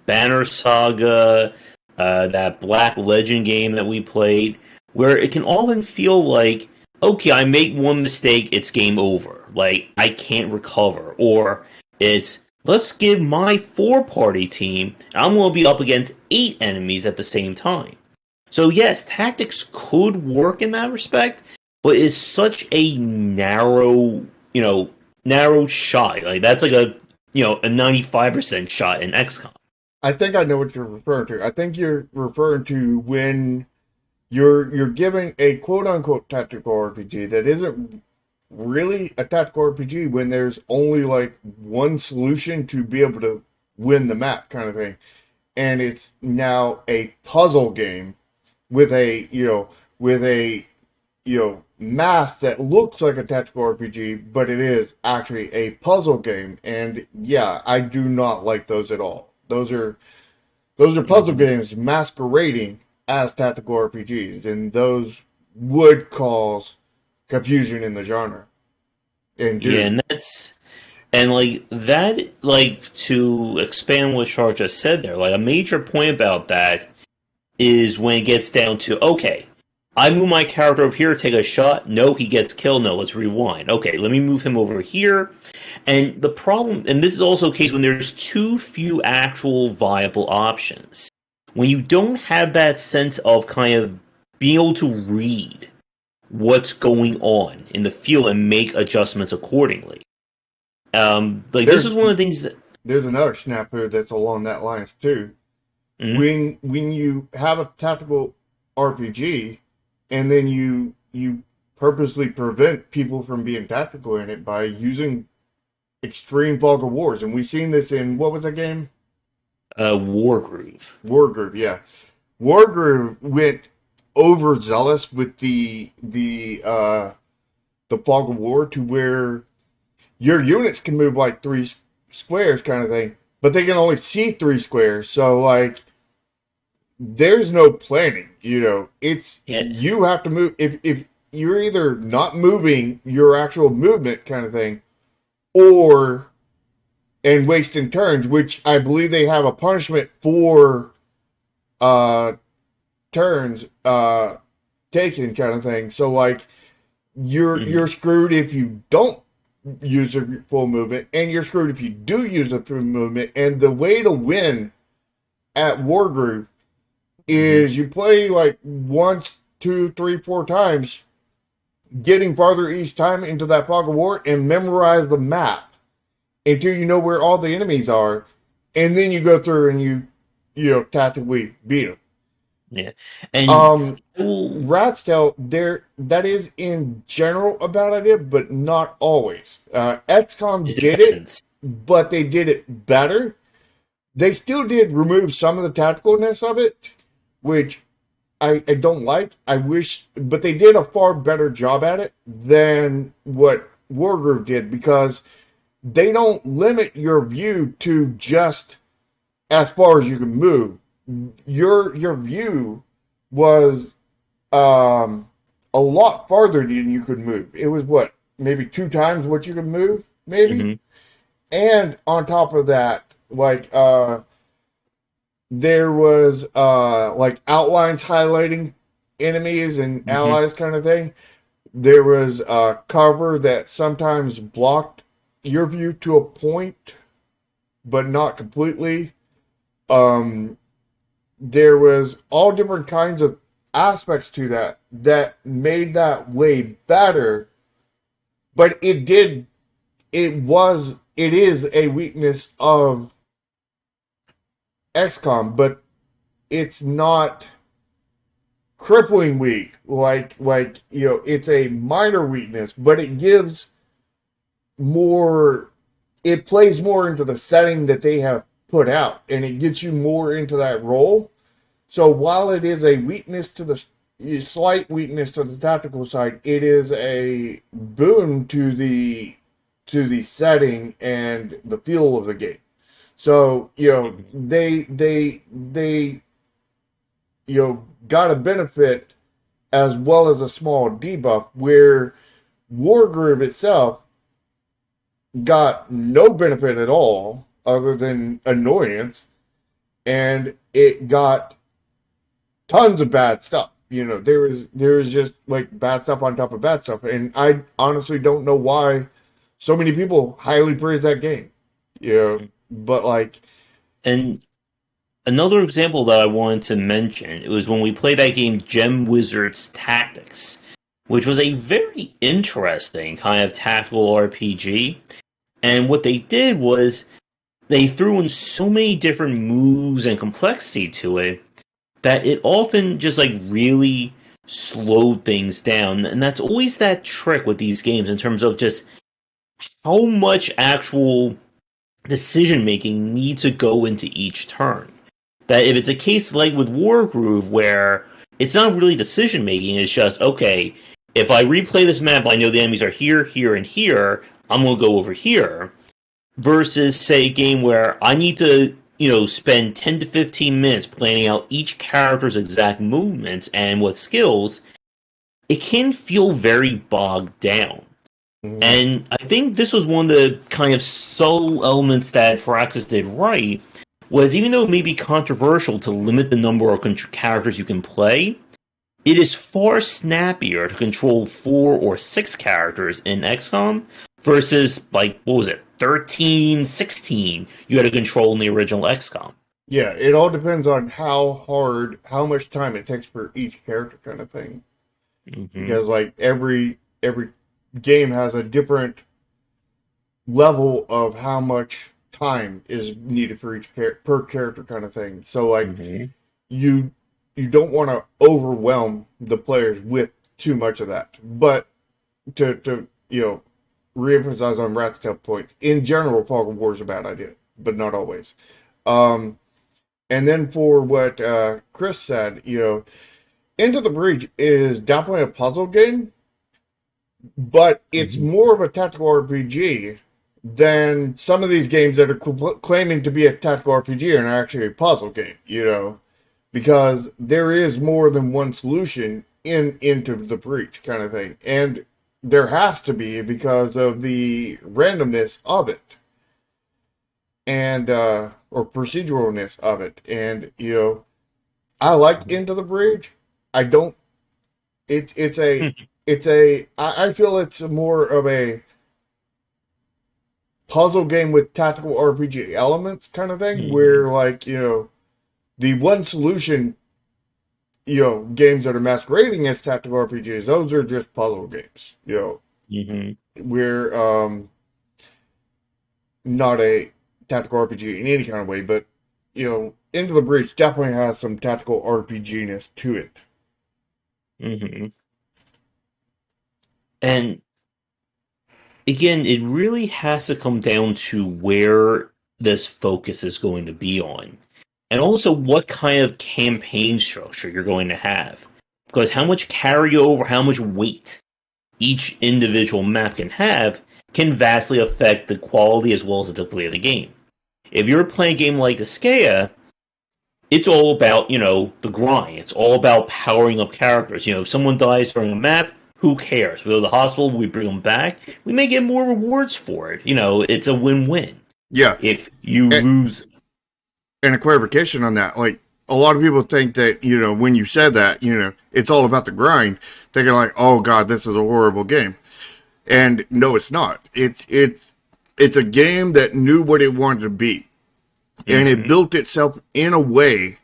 Banner Saga, that Black Legend game that we played, where it can often feel like, okay, I make one mistake, it's game over. Like I can't recover, or it's let's give my 4-party team, and I'm going to be up against 8 enemies at the same time. So yes, tactics could work in that respect, but it's such a narrow shot. Like that's like a 95% shot in XCOM. I think I know what you're referring to. I think you're referring to when you're giving a quote unquote tactical RPG that isn't really a tactical RPG, when there's only one solution to be able to win the map kind of thing. And it's now a puzzle game with a mask that looks like a tactical RPG, but it is actually a puzzle game. And yeah, I do not like those at all. Those are puzzle Mm-hmm. games masquerading as tactical RPGs, and those would cause confusion in the genre. And Yeah, do. and like to expand what Char just said there, like a major point about that is when it gets down to, okay, I move my character over here, take a shot. No, he gets killed. No, let's rewind. Okay, let me move him over here. And the problem, and this is also the case when there's too few actual viable options. When you don't have that sense of kind of being able to read what's going on in the field and make adjustments accordingly. Like this is one of the things that there's another snafu that's along that lines too. mm-hmm. When you have a tactical RPG, and then you purposely prevent people from being tactical in it by using extreme fog of wars, and we've seen this in what was that game? Wargroove. Wargroove, yeah. Wargroove went overzealous with the fog of war to where your units can move like 3 squares, kind of thing, but they can only see 3 squares. So like, there's no planning. It's you have to move. If you're either not moving your actual movement, kind of thing, or and wasting turns, which I believe they have a punishment for turns taken, kind of thing. So like, you're screwed if you don't use a full movement, and you're screwed if you do use a full movement. And the way to win at Wargroove is you play like once, 2, 3, 4 times, getting farther each time into that fog of war, and memorize the map until you know where all the enemies are, and then you go through and you tactically beat them. Yeah, and Rat's Tail, that is in general a bad idea, but not always. XCOM did it, but they did it better. They still did remove some of the tacticalness of it, which I don't like. I wish, but they did a far better job at it than what Wargroove did, because they don't limit your view to just as far as you can move. Your view was a lot farther than you could move. It was what, maybe 2 times what you could move, maybe. Mm-hmm. And on top of that, like there was like outlines highlighting enemies and allies, kind of thing. There was cover that sometimes blocked your view to a point, but not completely. There was all different kinds of aspects to that made that way better. But it is a weakness of XCOM, but it's not crippling weak. Like it's a minor weakness, but it gives more. It plays more into the setting that they have put out, and it gets you more into that role. So while it is a weakness to the slight weakness to the tactical side, it is a boon to the setting and the feel of the game. So they got a benefit as well as a small debuff, where Wargroove itself got no benefit at all other than annoyance, and it got tons of bad stuff. There was just like bad stuff on top of bad stuff, and I honestly don't know why so many people highly praise that game. But like, and another example that I wanted to mention, it was when we played that game Gem Wizard's Tactics, which was a very interesting kind of tactical RPG. And what they did was they threw in so many different moves and complexity to it that it often just like really slowed things down. And that's always that trick with these games in terms of just how much actual decision making needs to go into each turn. That if it's a case like with Wargroove where it's not really decision making, it's just, okay, if I replay this map, I know the enemies are here, here, and here, I'm going to go over here. Versus, say, a game where I need to, spend 10 to 15 minutes planning out each character's exact movements and what skills, it can feel very bogged down. Mm-hmm. And I think this was one of the kind of subtle elements that Firaxis did right, was even though it may be controversial to limit the number of characters you can play, it is far snappier to control 4 or 6 characters in XCOM versus, like, what was it, 13, 16 you had to control in the original XCOM. Yeah, it all depends on how much time it takes for each character kind of thing. Hmm. Because like every game has a different level of how much time is needed for each per character kind of thing. So like Hmm. you you don't want to overwhelm the players with too much of that. But to reemphasize on Rat's tail points, in general, fog of war is a bad idea, but not always. Um, and then for what Chris said, Into the Breach is definitely a puzzle game, but it's Hmm. more of a tactical RPG than some of these games that are claiming to be a tactical RPG and are actually a puzzle game, because there is more than one solution in Into the Breach kind of thing. And there has to be because of the randomness of it and or proceduralness of it. And I like Into the Breach. I don't. It's a. I feel it's more of a puzzle game with tactical RPG elements kind of thing, Hmm. where like the one solution games that are masquerading as tactical RPGs, those are just puzzle games. Hmm. We're not a tactical RPG in any kind of way, but Into the Breach definitely has some tactical RPG-ness to it. Hmm. And again, it really has to come down to where this focus is going to be on. And also what kind of campaign structure you're going to have. Because how much carryover, how much weight each individual map can have can vastly affect the quality as well as the difficulty of the game. If you're playing a game like Ischia, it's all about, the grind. It's all about powering up characters. If someone dies during a map, who cares? We go to the hospital, we bring them back, we may get more rewards for it. It's a win-win. Yeah, If you and, lose. and a clarification on that, like a lot of people think that when you said that it's all about the grind, thinking like, oh god, this is a horrible game. And no, it's not. It's a game that knew what it wanted to be, and it Hmm. built itself in a way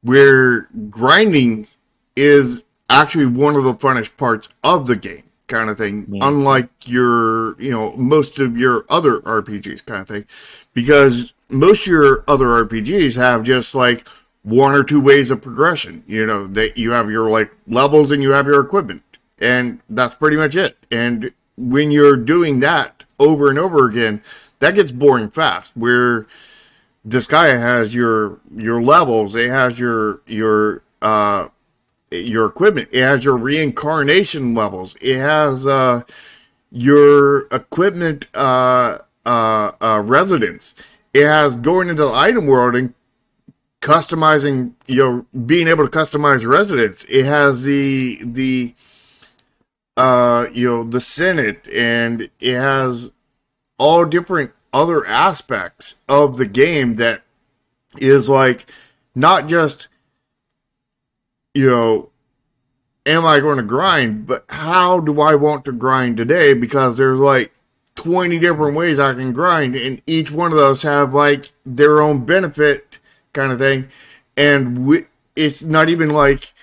where grinding is actually one of the funnest parts of the game, kind of thing. Hmm. Unlike most of your other RPGs, kind of thing, because most of your other RPGs have just like one or two ways of progression. That you have your like levels and you have your equipment, and that's pretty much it. And when you're doing that over and over again, that gets boring fast. Where this guy has your levels, it has your equipment, it has your reincarnation levels, it has your equipment residence, it has going into the item world and customizing, being able to customize residence, it has the Senate, and it has all different other aspects of the game that is like not just you know am I going to grind, but how do I want to grind today, because there's like 20 different ways I can grind, and each one of those have like their own benefit kind of thing. And it's not even like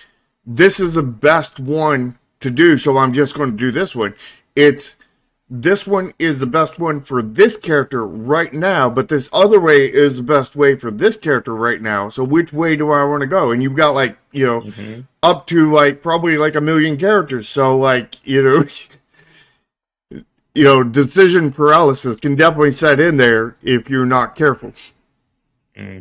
this is the best one to do, so I'm just going to do this one. It's this one is the best one for this character right now, but this other way is the best way for this character right now. So which way do I want to go? And you've got like, Hmm. up to like probably like a million characters. So like, decision paralysis can definitely set in there if you're not careful. Hmm.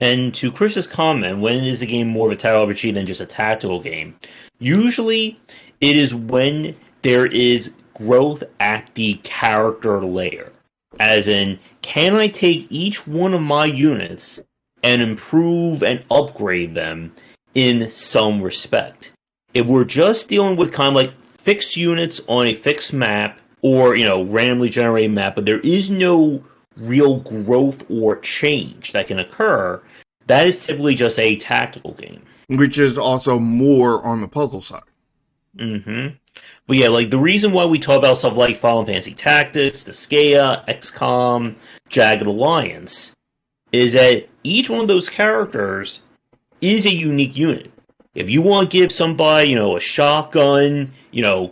And to Chris's comment, when is a game more of a tactical RPG than just a tactical game? Usually, it is when there is growth at the character layer. As in, can I take each one of my units and improve and upgrade them in some respect? If we're just dealing with kind of like fixed units on a fixed map or, randomly generated map, but there is no real growth or change that can occur, That is typically just a tactical game. which is also more on the puzzle side. Mm-hmm. But yeah, like the reason why we talk about stuff like Final Fantasy Tactics, Disgaea, XCOM, Jagged Alliance, is that each one of those characters is a unique unit. If you want to give somebody, a shotgun,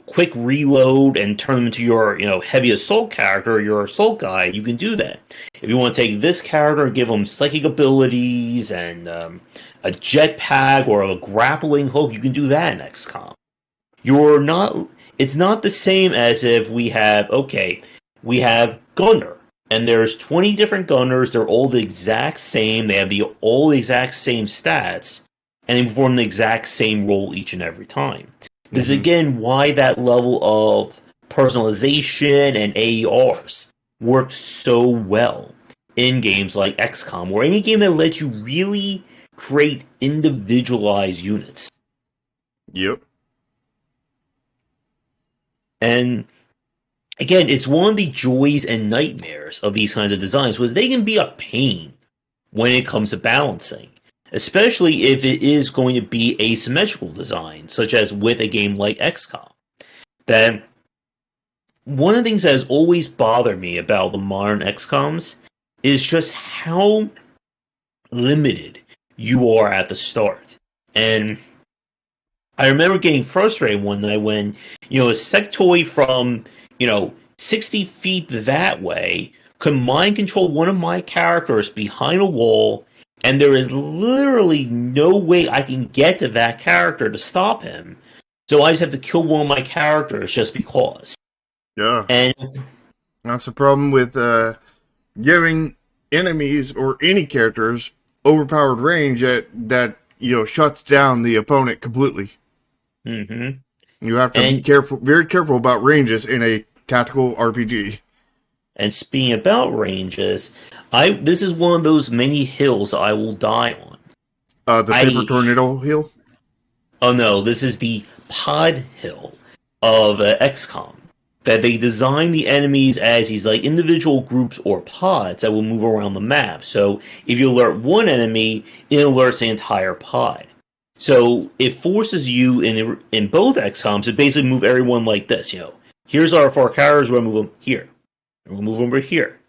quick reload and turn them into your, heavy assault character, your assault guy, you can do that. If you want to take this character and give them psychic abilities and a jetpack or a grappling hook, you can do that in XCOM. You're not. It's not the same as if we have Gunner, and there's 20 different Gunners. They're all the exact same. They have all the exact same stats, and they perform the exact same role each and every time. This is again why that level of personalization and AERs works so well in games like XCOM, or any game that lets you really create individualized units. Yep. And again, it's one of the joys and nightmares of these kinds of designs, was they can be a pain when it comes to balancing, especially if it is going to be asymmetrical design, such as with a game like XCOM. That one of the things that has always bothered me about the modern XCOMs is just how limited you are at the start. And I remember getting frustrated one night when, a sectoid from, 60 feet that way could mind control one of my characters behind a wall, and there is literally no way I can get to that character to stop him. So I just have to kill one of my characters just because. Yeah. And that's the problem with giving enemies or any characters overpowered range that shuts down the opponent completely. mm-hmm. You have to be very careful about ranges in a tactical RPG. And speaking about ranges, this is one of those many hills I will die on. The Paper Tornado Hill? Oh no, this is the Pod Hill of XCOM. That they design the enemies as these like individual groups or pods that will move around the map. So if you alert one enemy, it alerts the entire pod. So it forces you in both XCOMs to basically move everyone like this. Here's our four characters. We're gonna move them here. We'll move them over here.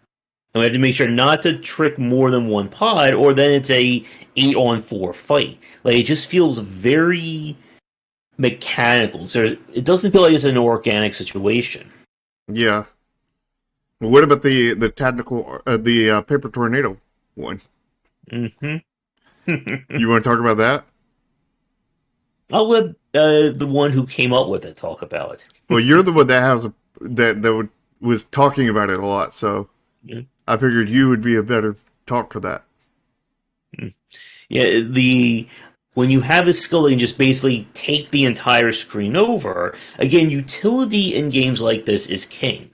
And we have to make sure not to trick more than one pod, or then it's a 8-on-4 fight. Like it just feels very mechanical. So it doesn't feel like it's an organic situation. Yeah. What about the tactical, the Paper Tornado one? Mm-hmm. You want to talk about that? I'll let the one who came up with it talk about it. Well, you're the one that has that was talking about it a lot, so I figured you would be a better talk for that. Yeah, when you have a skill that can just basically take the entire screen over, again, utility in games like this is king.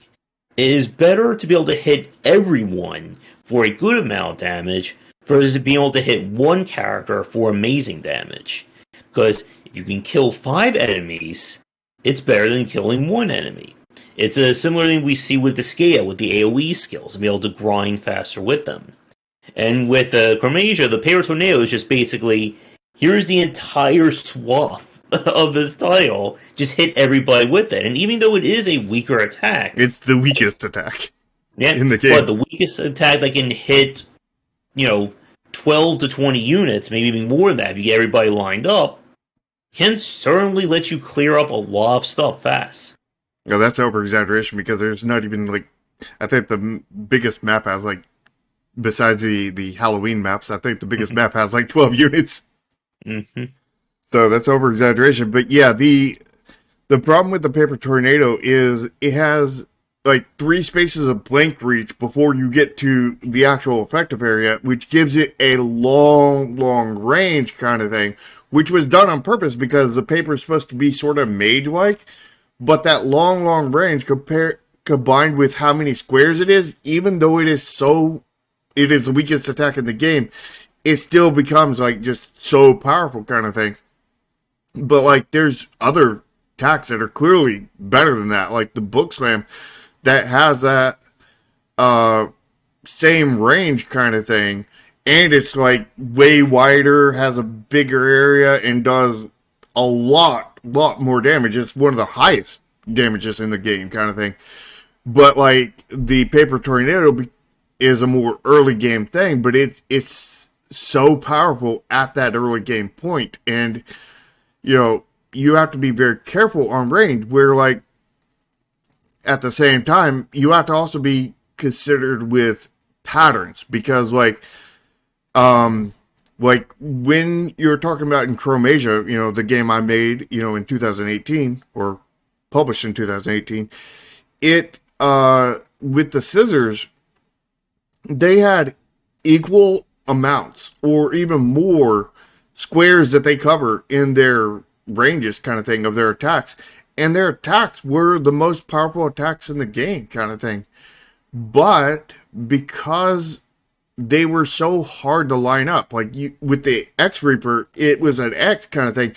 It is better to be able to hit everyone for a good amount of damage versus being able to hit one character for amazing damage. Because if you can kill 5 enemies, it's better than killing one enemy. It's a similar thing we see with Disgaea, with the AoE skills, and be able to grind faster with them. And with Chromasia, the Paper Tornado is just basically, here's the entire swath of this tile, just hit everybody with it. And even though it is a weaker attack... It's the weakest attack in the game. But the weakest attack that can hit, 12 to 20 units, maybe even more than that, if you get everybody lined up, can certainly let you clear up a lot of stuff fast. No, that's over-exaggeration, because there's not even, I think the biggest map has, besides the Halloween maps, I think the biggest map has, 12 units. Mm-hmm. So that's over-exaggeration. But yeah, the problem with the Paper Tornado is it has, 3 spaces of blank reach before you get to the actual effective area, which gives it a long, long range kind of thing, which was done on purpose because the paper is supposed to be sort of mage-like. But that long, long range combined with how many squares it is, even though it is the weakest attack in the game, it still becomes just so powerful kind of thing. But there's other attacks that are clearly better than that, like the Book Slam that has that same range kind of thing, and it's like way wider, has a bigger area, and does a lot more damage. It's one of the highest damages in the game, kind of thing. But like the paper tornado is a more early game thing, but it's so powerful at that early game point, and you have to be very careful on range. Where like at the same time, you have to also be considered with patterns because like when you're talking about in Chromasia, the game I made, in 2018 or published in 2018, it with the scissors, they had equal amounts or even more squares that they cover in their ranges kind of thing of their attacks. And their attacks were the most powerful attacks in the game kind of thing. But because they were so hard to line up, like with the X Reaper, it was an X kind of thing.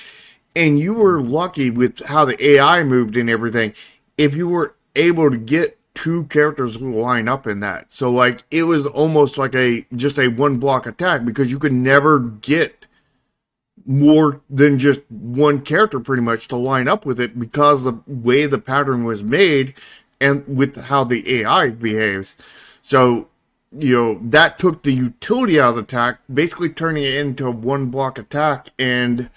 And you were lucky with how the AI moved and everything. If you were able to get two characters to line up in that. So like it was almost like just a one block attack because you could never get more than just one character pretty much to line up with it because the way the pattern was made and with how the AI behaves. So, that took the utility out of the attack, basically turning it into a one block attack and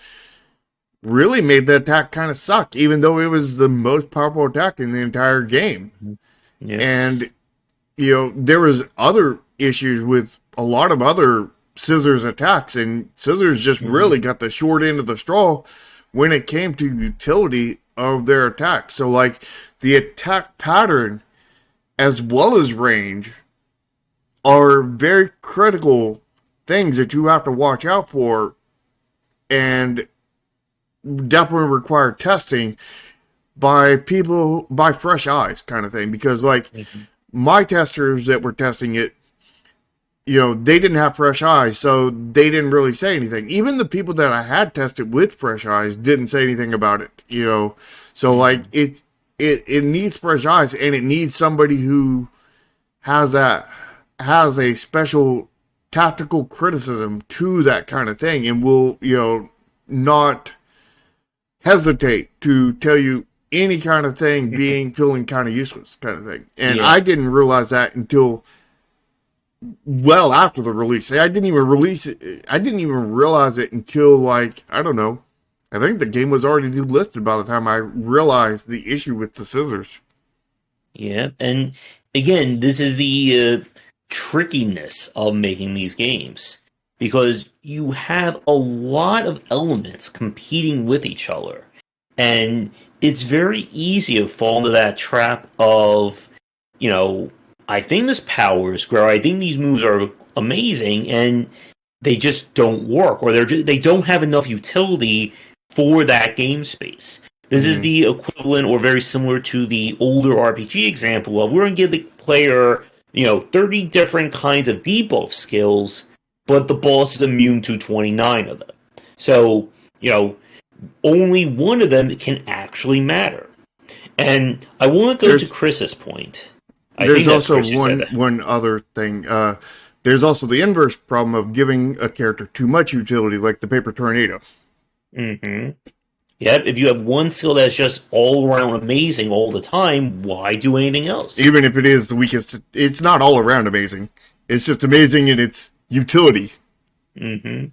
really made the attack kind of suck, even though it was the most powerful attack in the entire game. Yeah. And, there was other issues with a lot of other Scissors attacks, and Scissors just really got the short end of the straw when it came to utility of their attack. So, like, the attack pattern as well as range are very critical things that you have to watch out for and definitely require testing by fresh eyes kind of thing. Because, like, my testers that were testing it, they didn't have fresh eyes, so they didn't really say anything. Even the people that I had tested with fresh eyes didn't say anything about it, So, like, it needs fresh eyes, and it needs somebody who has a special tactical criticism to that kind of thing and will, not hesitate to tell you any kind of thing feeling kind of useless kind of thing. And I didn't realize that until well after the release. I didn't even realize it until, like, I don't know. I think the game was already delisted by the time I realized the issue with the scissors. Yeah, and again, this is the trickiness of making these games. Because you have a lot of elements competing with each other. And it's very easy to fall into that trap of, I think this power is great, I think these moves are amazing, and they just don't work, or they don't have enough utility for that game space. This is the equivalent or very similar to the older RPG example of we're going to give the player, 30 different kinds of debuff skills, but the boss is immune to 29 of them. So, only one of them can actually matter. And I want to go to Chris's point. There's also one other thing. There's also the inverse problem of giving a character too much utility, like the paper tornado. Mm-hmm. Yep, if you have one skill that's just all around amazing all the time, why do anything else? Even if it is the weakest, it's not all around amazing. It's just amazing in its utility. Mm-hmm.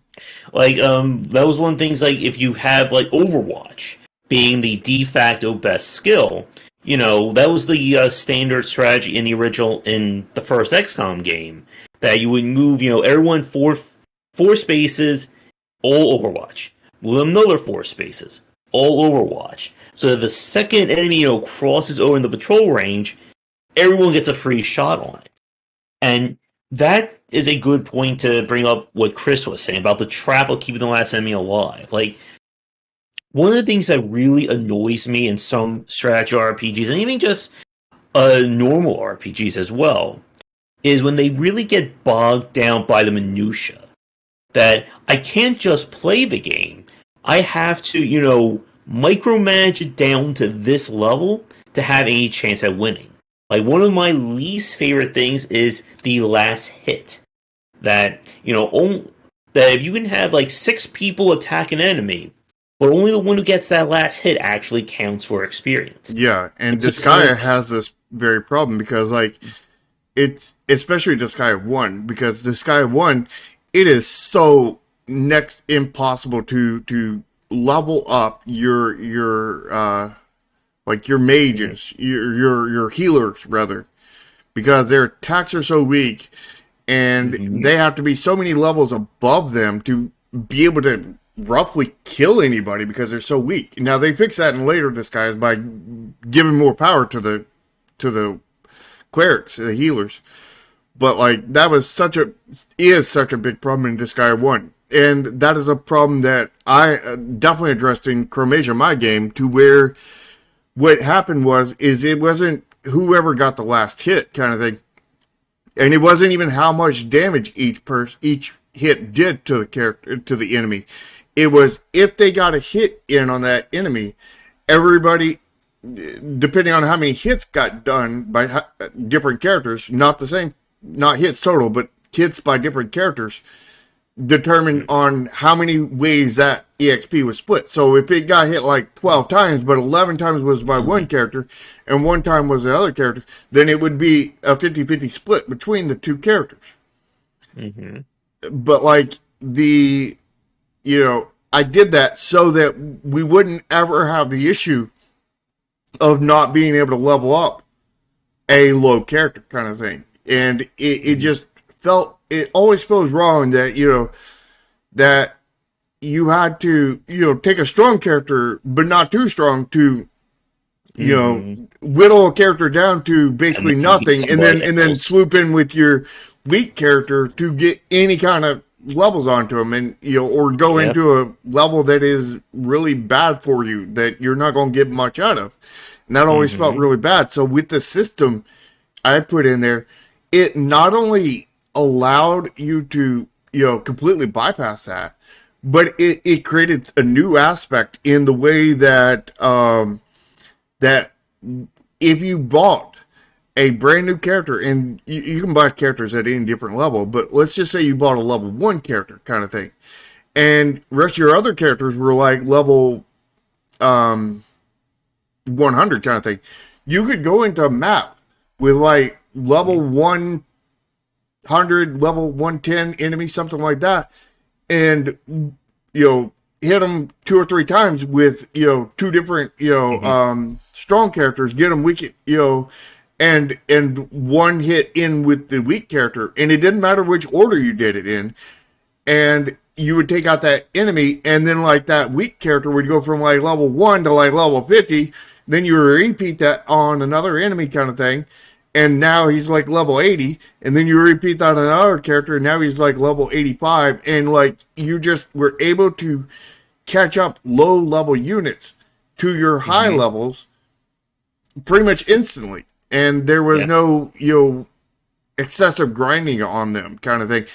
Like, that was one of the things, like, if you have, like, Overwatch being the de facto best skill, that was the standard strategy in the first XCOM game, that you would move, everyone four spaces, all Overwatch. Move another 4 spaces, all Overwatch. So that the second enemy, crosses over in the patrol range, everyone gets a free shot on it. And that is a good point to bring up what Chris was saying about the trap of keeping the last enemy alive. Like, one of the things that really annoys me in some strategy RPGs, and even just normal RPGs as well, is when they really get bogged down by the minutia. That I can't just play the game. I have to, micromanage it down to this level to have any chance at winning. Like, one of my least favorite things is the last hit. that that if you can have like 6 people attack an enemy, but only the one who gets that last hit actually counts for experience. Yeah, and And so Disgaea has this very problem because, like, it's especially Disgaea 1, because Disgaea 1, it is so next impossible to level up your like your mages, your healers rather, because their attacks are so weak, and they have to be so many levels above them to be able to roughly kill anybody because they're so weak. Now they fix that in later Disgaeas by giving more power to the clerics, the healers. But like that is such a big problem in Disgaea 1. And that is a problem that I definitely addressed in Chromasia, my game, to where what happened is it wasn't whoever got the last hit kind of thing. And it wasn't even how much damage each hit did to the character, to the enemy. It was if they got a hit in on that enemy, everybody, depending on how many hits got done by different characters, not the same, not hits total, but hits by different characters, determined on how many ways that EXP was split. So if it got hit like 12 times, but 11 times was by one character, and 1 time was the other character, then it would be a 50-50 split between the 2 characters. But like I did that so that we wouldn't ever have the issue of not being able to level up a low character kind of thing. And it just it always feels wrong that, that you had to, take a strong character, but not too strong to, whittle a character down to basically nothing, and then swoop in with your weak character to get any kind of levels onto them, and or go into a level that is really bad for you that you're not going to get much out of, and that always felt really bad. So with the system I put in there, it not only allowed you to completely bypass that, but it created a new aspect in the way that that if you bought a brand new character, and you can buy characters at any different level, but let's just say you bought a level 1 character kind of thing, and the rest of your other characters were like level 100 kind of thing, you could go into a map with like level 100, level 110 enemies, something like that, and hit them 2 or 3 times with 2 different strong characters, get them weak, and 1 hit in with the weak character, and it didn't matter which order you did it in, and you would take out that enemy, and then like that weak character would go from like level 1 to like level 50, then you repeat that on another enemy kind of thing, and now he's like level 80, and then you repeat that on another character, and now he's like level 85, and like you just were able to catch up low level units to your high levels pretty much instantly, and there was no excessive grinding on them kind of thing.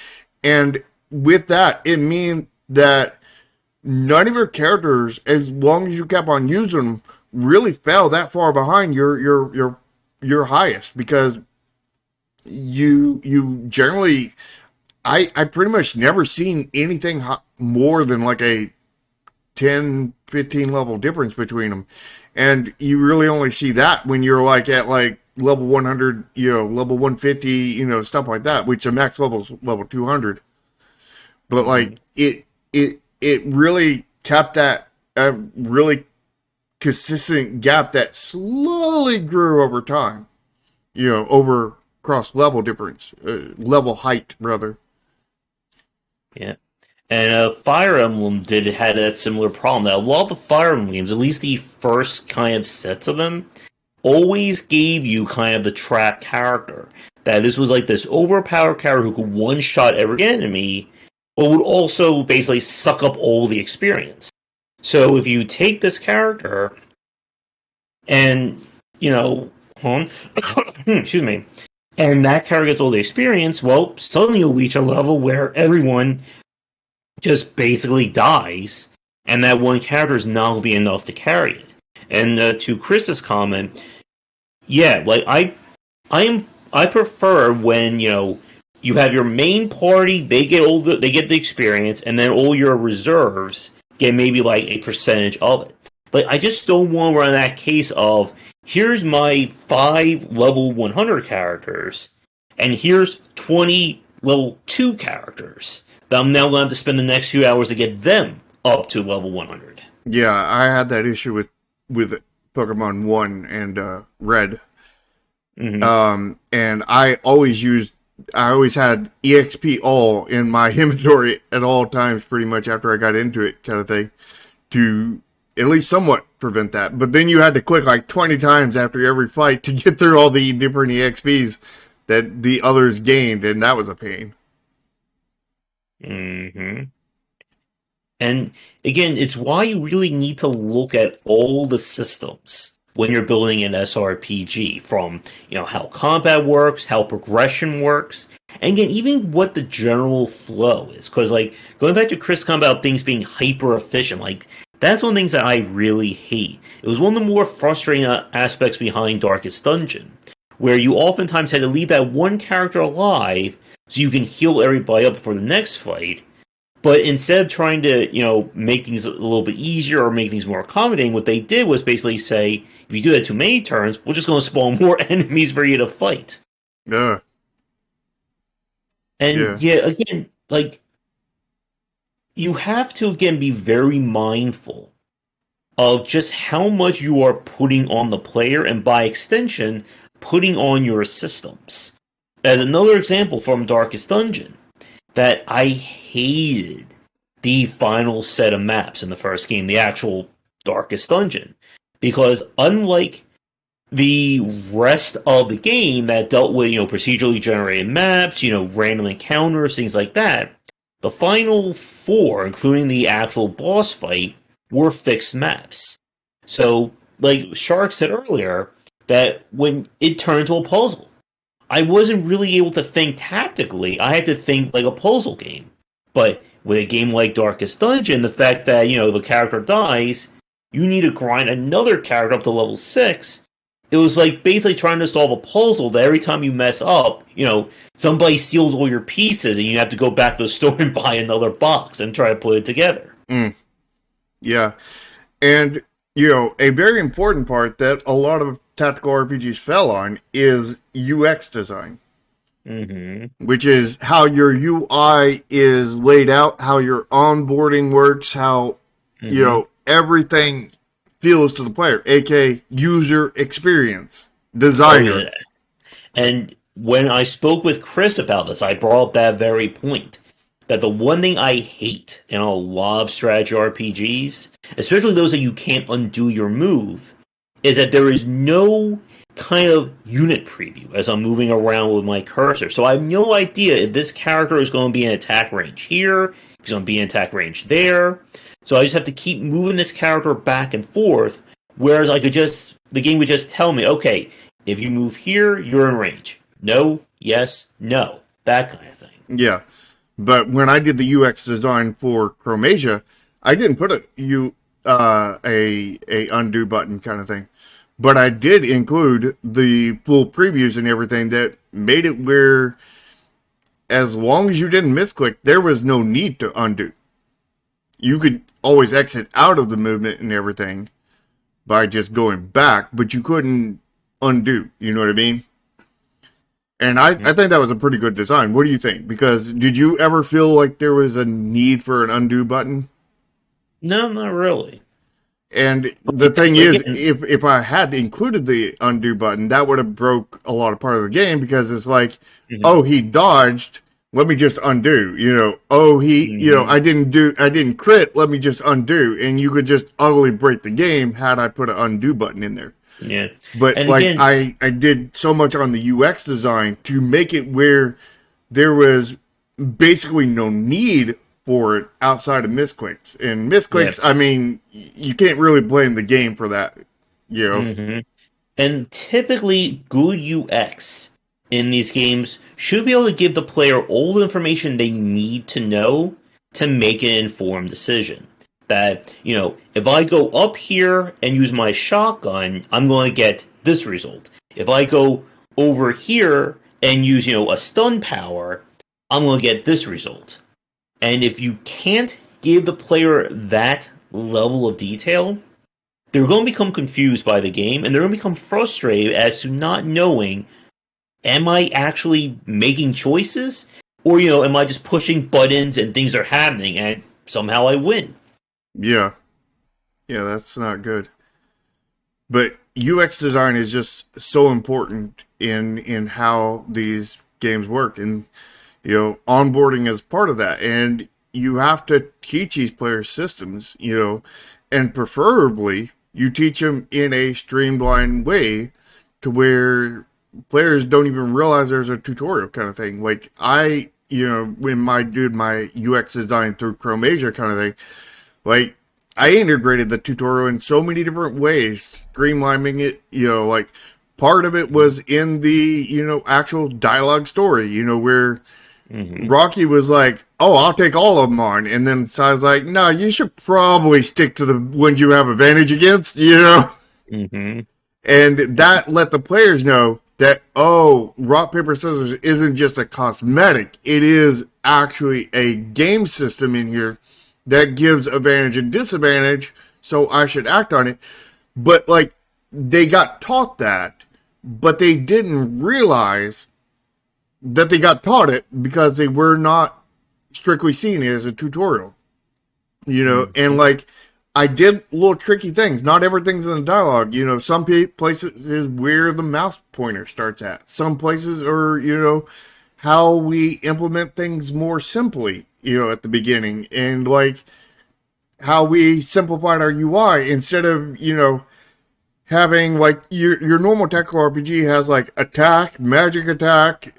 And with that, it means that none of your characters, as long as you kept on using them, really fell that far behind your highest, because you generally, I pretty much never seen anything more than like a 10, 15 level difference between them. And you really only see that when you're like at like level 100, level 150, stuff like that, which the max level is level 200. But like it really kept that really consistent gap that slowly grew over time, over cross level difference, level height rather. Yeah. And Fire Emblem had that similar problem. That a lot of the Fire Emblem games, at least the first kind of sets of them, always gave you kind of the trap character. That this was like this overpowered character who could one-shot every enemy, but would also basically suck up all the experience. So if you take this character and, excuse me, and that character gets all the experience, well, suddenly you'll reach a level where everyone just basically dies, and that one character is not going to be enough to carry it. And to Chris's comment, yeah, like I prefer when you have your main party, they get the experience, and then all your reserves get maybe like a percentage of it. But I just don't want to run that case of here's my 5 level 100 characters, and here's 20 level 2 characters that I'm now going to have to spend the next few hours to get them up to level 100. Yeah, I had that issue with Pokemon One and Red. And I always had EXP all in my inventory at all times, pretty much after I got into it, kind of thing, to at least somewhat prevent that. But then you had to click like 20 times after every fight to get through all the different EXPs that the others gained, and that was a pain. And again, it's why you really need to look at all the systems when you're building an SRPG, from how combat works, how progression works, and again, even what the general flow is. Because like going back to Chris' comment about things being hyper efficient, like that's one of the things that I really hate. It was one of the more frustrating aspects behind Darkest Dungeon, where you oftentimes had to leave that one character alive so you can heal everybody up for the next fight. But instead of trying to, make things a little bit easier or make things more accommodating, what they did was basically say, if you do that too many turns, we're just going to spawn more enemies for you to fight. Yeah. And again, like, you have to, again, be very mindful of just how much you are putting on the player, and by extension, putting on your systems. As another example from Darkest Dungeon, that I hated the final set of maps in the first game, the actual Darkest Dungeon. Because unlike the rest of the game that dealt with, procedurally generated maps, random encounters, things like that, the final 4, including the actual boss fight, were fixed maps. So, like Shark said earlier, that when it turned into a puzzle, I wasn't really able to think tactically. I had to think like a puzzle game. But with a game like Darkest Dungeon, the fact that, the character dies, you need to grind another character up to level 6. It was like basically trying to solve a puzzle that every time you mess up, somebody steals all your pieces and you have to go back to the store and buy another box and try to put it together. Yeah. And, a very important part that a lot of tactical RPGs fell on is UX design. Which is how your UI is laid out, how your onboarding works, how, everything feels to the player, aka user experience, designer. Oh, yeah. And when I spoke with Chris about this, I brought up that very point. That the one thing I hate in a lot of strategy RPGs, especially those that you can't undo your move, is that there is no kind of unit preview as I'm moving around with my cursor. So I have no idea if this character is going to be in attack range here, if he's going to be in attack range there. So I just have to keep moving this character back and forth, whereas the game would just tell me, okay, if you move here, you're in range. No, yes, no. That kind of thing. Yeah. But when I did the UX design for Chromasia, I didn't put a undo button kind of thing. But I did include the full previews and everything that made it where as long as you didn't misclick, there was no need to undo. You could always exit out of the movement and everything by just going back, but you couldn't undo. You know what I mean? And I think that was a pretty good design. What do you think? Because did you ever feel like there was a need for an undo button? No, not really. And the thing is, if I had included the undo button, that would have broke a lot of part of the game, because it's like, oh, he dodged, let me just undo. Oh, he, I didn't crit, let me just undo. And you could just utterly break the game had I put an undo button in there. Yeah. But and like again, I did so much on the UX design to make it where there was basically no need for it outside of misclicks. And misclicks, I mean, you can't really blame the game for that, And typically, good UX in these games should be able to give the player all the information they need to know to make an informed decision. That, if I go up here and use my shotgun, I'm going to get this result. If I go over here and use, a stun power, I'm going to get this result. And if you can't give the player that level of detail, they're going to become confused by the game, and they're going to become frustrated as to not knowing, am I actually making choices? Or, am I just pushing buttons and things are happening and somehow I win? Yeah. Yeah, that's not good. But UX design is just so important in how these games work, and onboarding is part of that. And you have to teach these players systems, and preferably you teach them in a streamlined way to where players don't even realize there's a tutorial kind of thing. Like when I did my UX design through Chromasia kind of thing, like I integrated the tutorial in so many different ways, streamlining it, like part of it was in the, actual dialogue story, where Rocky was like, oh, I'll take all of them on. And then Sai's like, no, you should probably stick to the ones you have advantage against, Mm-hmm. And that let the players know that, oh, rock, paper, scissors isn't just a cosmetic. It is actually a game system in here that gives advantage and disadvantage, so I should act on it. But, like, they got taught that, but they didn't realize that they got taught it because they were not strictly seen as a tutorial. And, like, I did little tricky things. Not everything's in the dialogue. Some places is where the mouse pointer starts at. Some places are, how we implement things more simply, at the beginning. And, like, how we simplified our UI instead of, having, like, your normal tactical RPG has, like, attack, magic attack,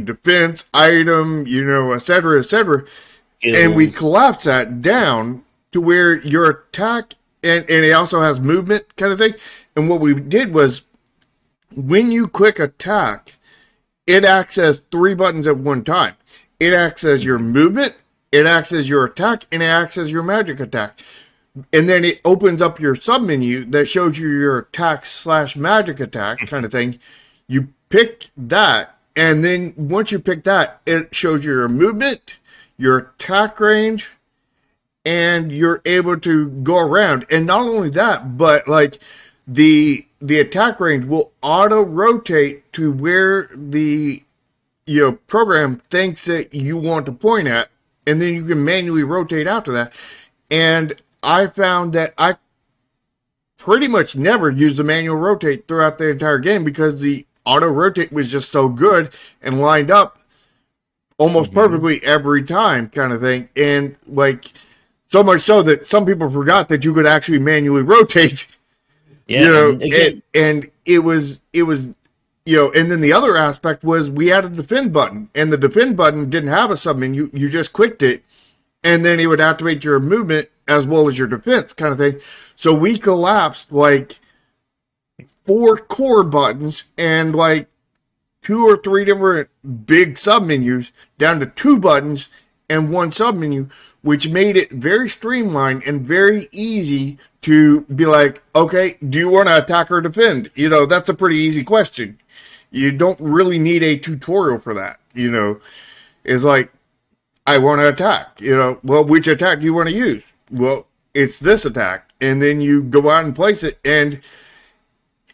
defense, item, et cetera, et cetera. And we collapse that down to where your attack, and it also has movement kind of thing. And what we did was, when you quick attack, it acts as 3 buttons at one time. It acts as your movement, it acts as your attack, and it acts as your magic attack. And then it opens up your submenu that shows you your attack / magic attack kind of thing. You pick that, and then once you pick that, it shows you your movement, your attack range, and you're able to go around. And not only that, but like the attack range will auto rotate to where the program thinks that you want to point at, and then you can manually rotate after that. And I found that I pretty much never used the manual rotate throughout the entire game because the auto rotate was just so good and lined up almost perfectly every time kind of thing. And like, so much so that some people forgot that you could actually manually rotate. Yeah, and it was and then the other aspect was we had a defend button, and the defend button didn't have a submenu. You just clicked it, and then it would activate your movement as well as your defense kind of thing. So we collapsed like 4 core buttons and like 2 or 3 different big submenus down to 2 buttons and 1 submenu, which made it very streamlined and very easy to be like, okay, do you want to attack or defend? That's a pretty easy question. You don't really need a tutorial for that. It's like, I want to attack. Well, which attack do you want to use? Well, it's this attack. And then you go out and place it, and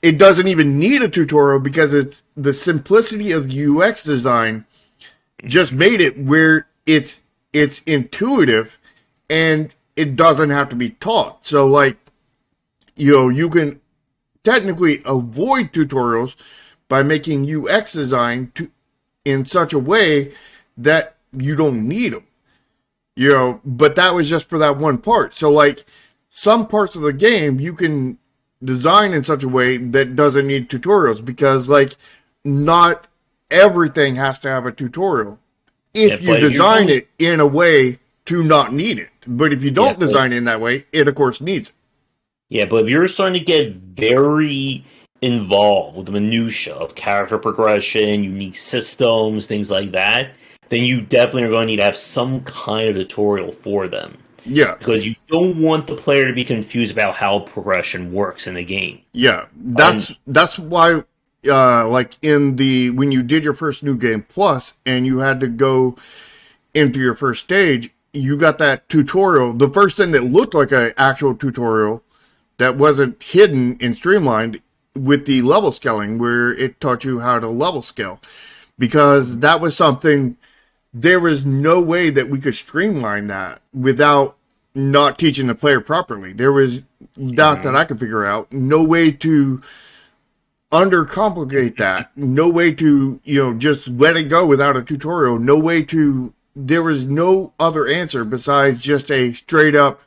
it doesn't even need a tutorial because it's the simplicity of UX design just made it where it's intuitive and it doesn't have to be taught. So like, you can technically avoid tutorials by making UX design in such a way that you don't need them. But that was just for that one part. So like, some parts of the game you can design in such a way that doesn't need tutorials because like, not everything has to have a tutorial if you design it in a way to not need it. But if you don't design it in that way, it of course needs it. Yeah, but if you're starting to get very involved with the minutia of character progression, unique systems, things like that, then you definitely are going to need to have some kind of tutorial for them. Yeah. Because you don't want the player to be confused about how progression works in the game. Yeah. That's why like when you did your first New Game Plus and you had to go into your first stage, you got that tutorial. The first thing that looked like an actual tutorial that wasn't hidden and streamlined with the level scaling, where it taught you how to level scale. Because that was something, there was no way that we could streamline that without not teaching the player properly. There was, not that I could figure out, no way to undercomplicate that. No way to, just let it go without a tutorial. No way to, there was no other answer besides just a straight up,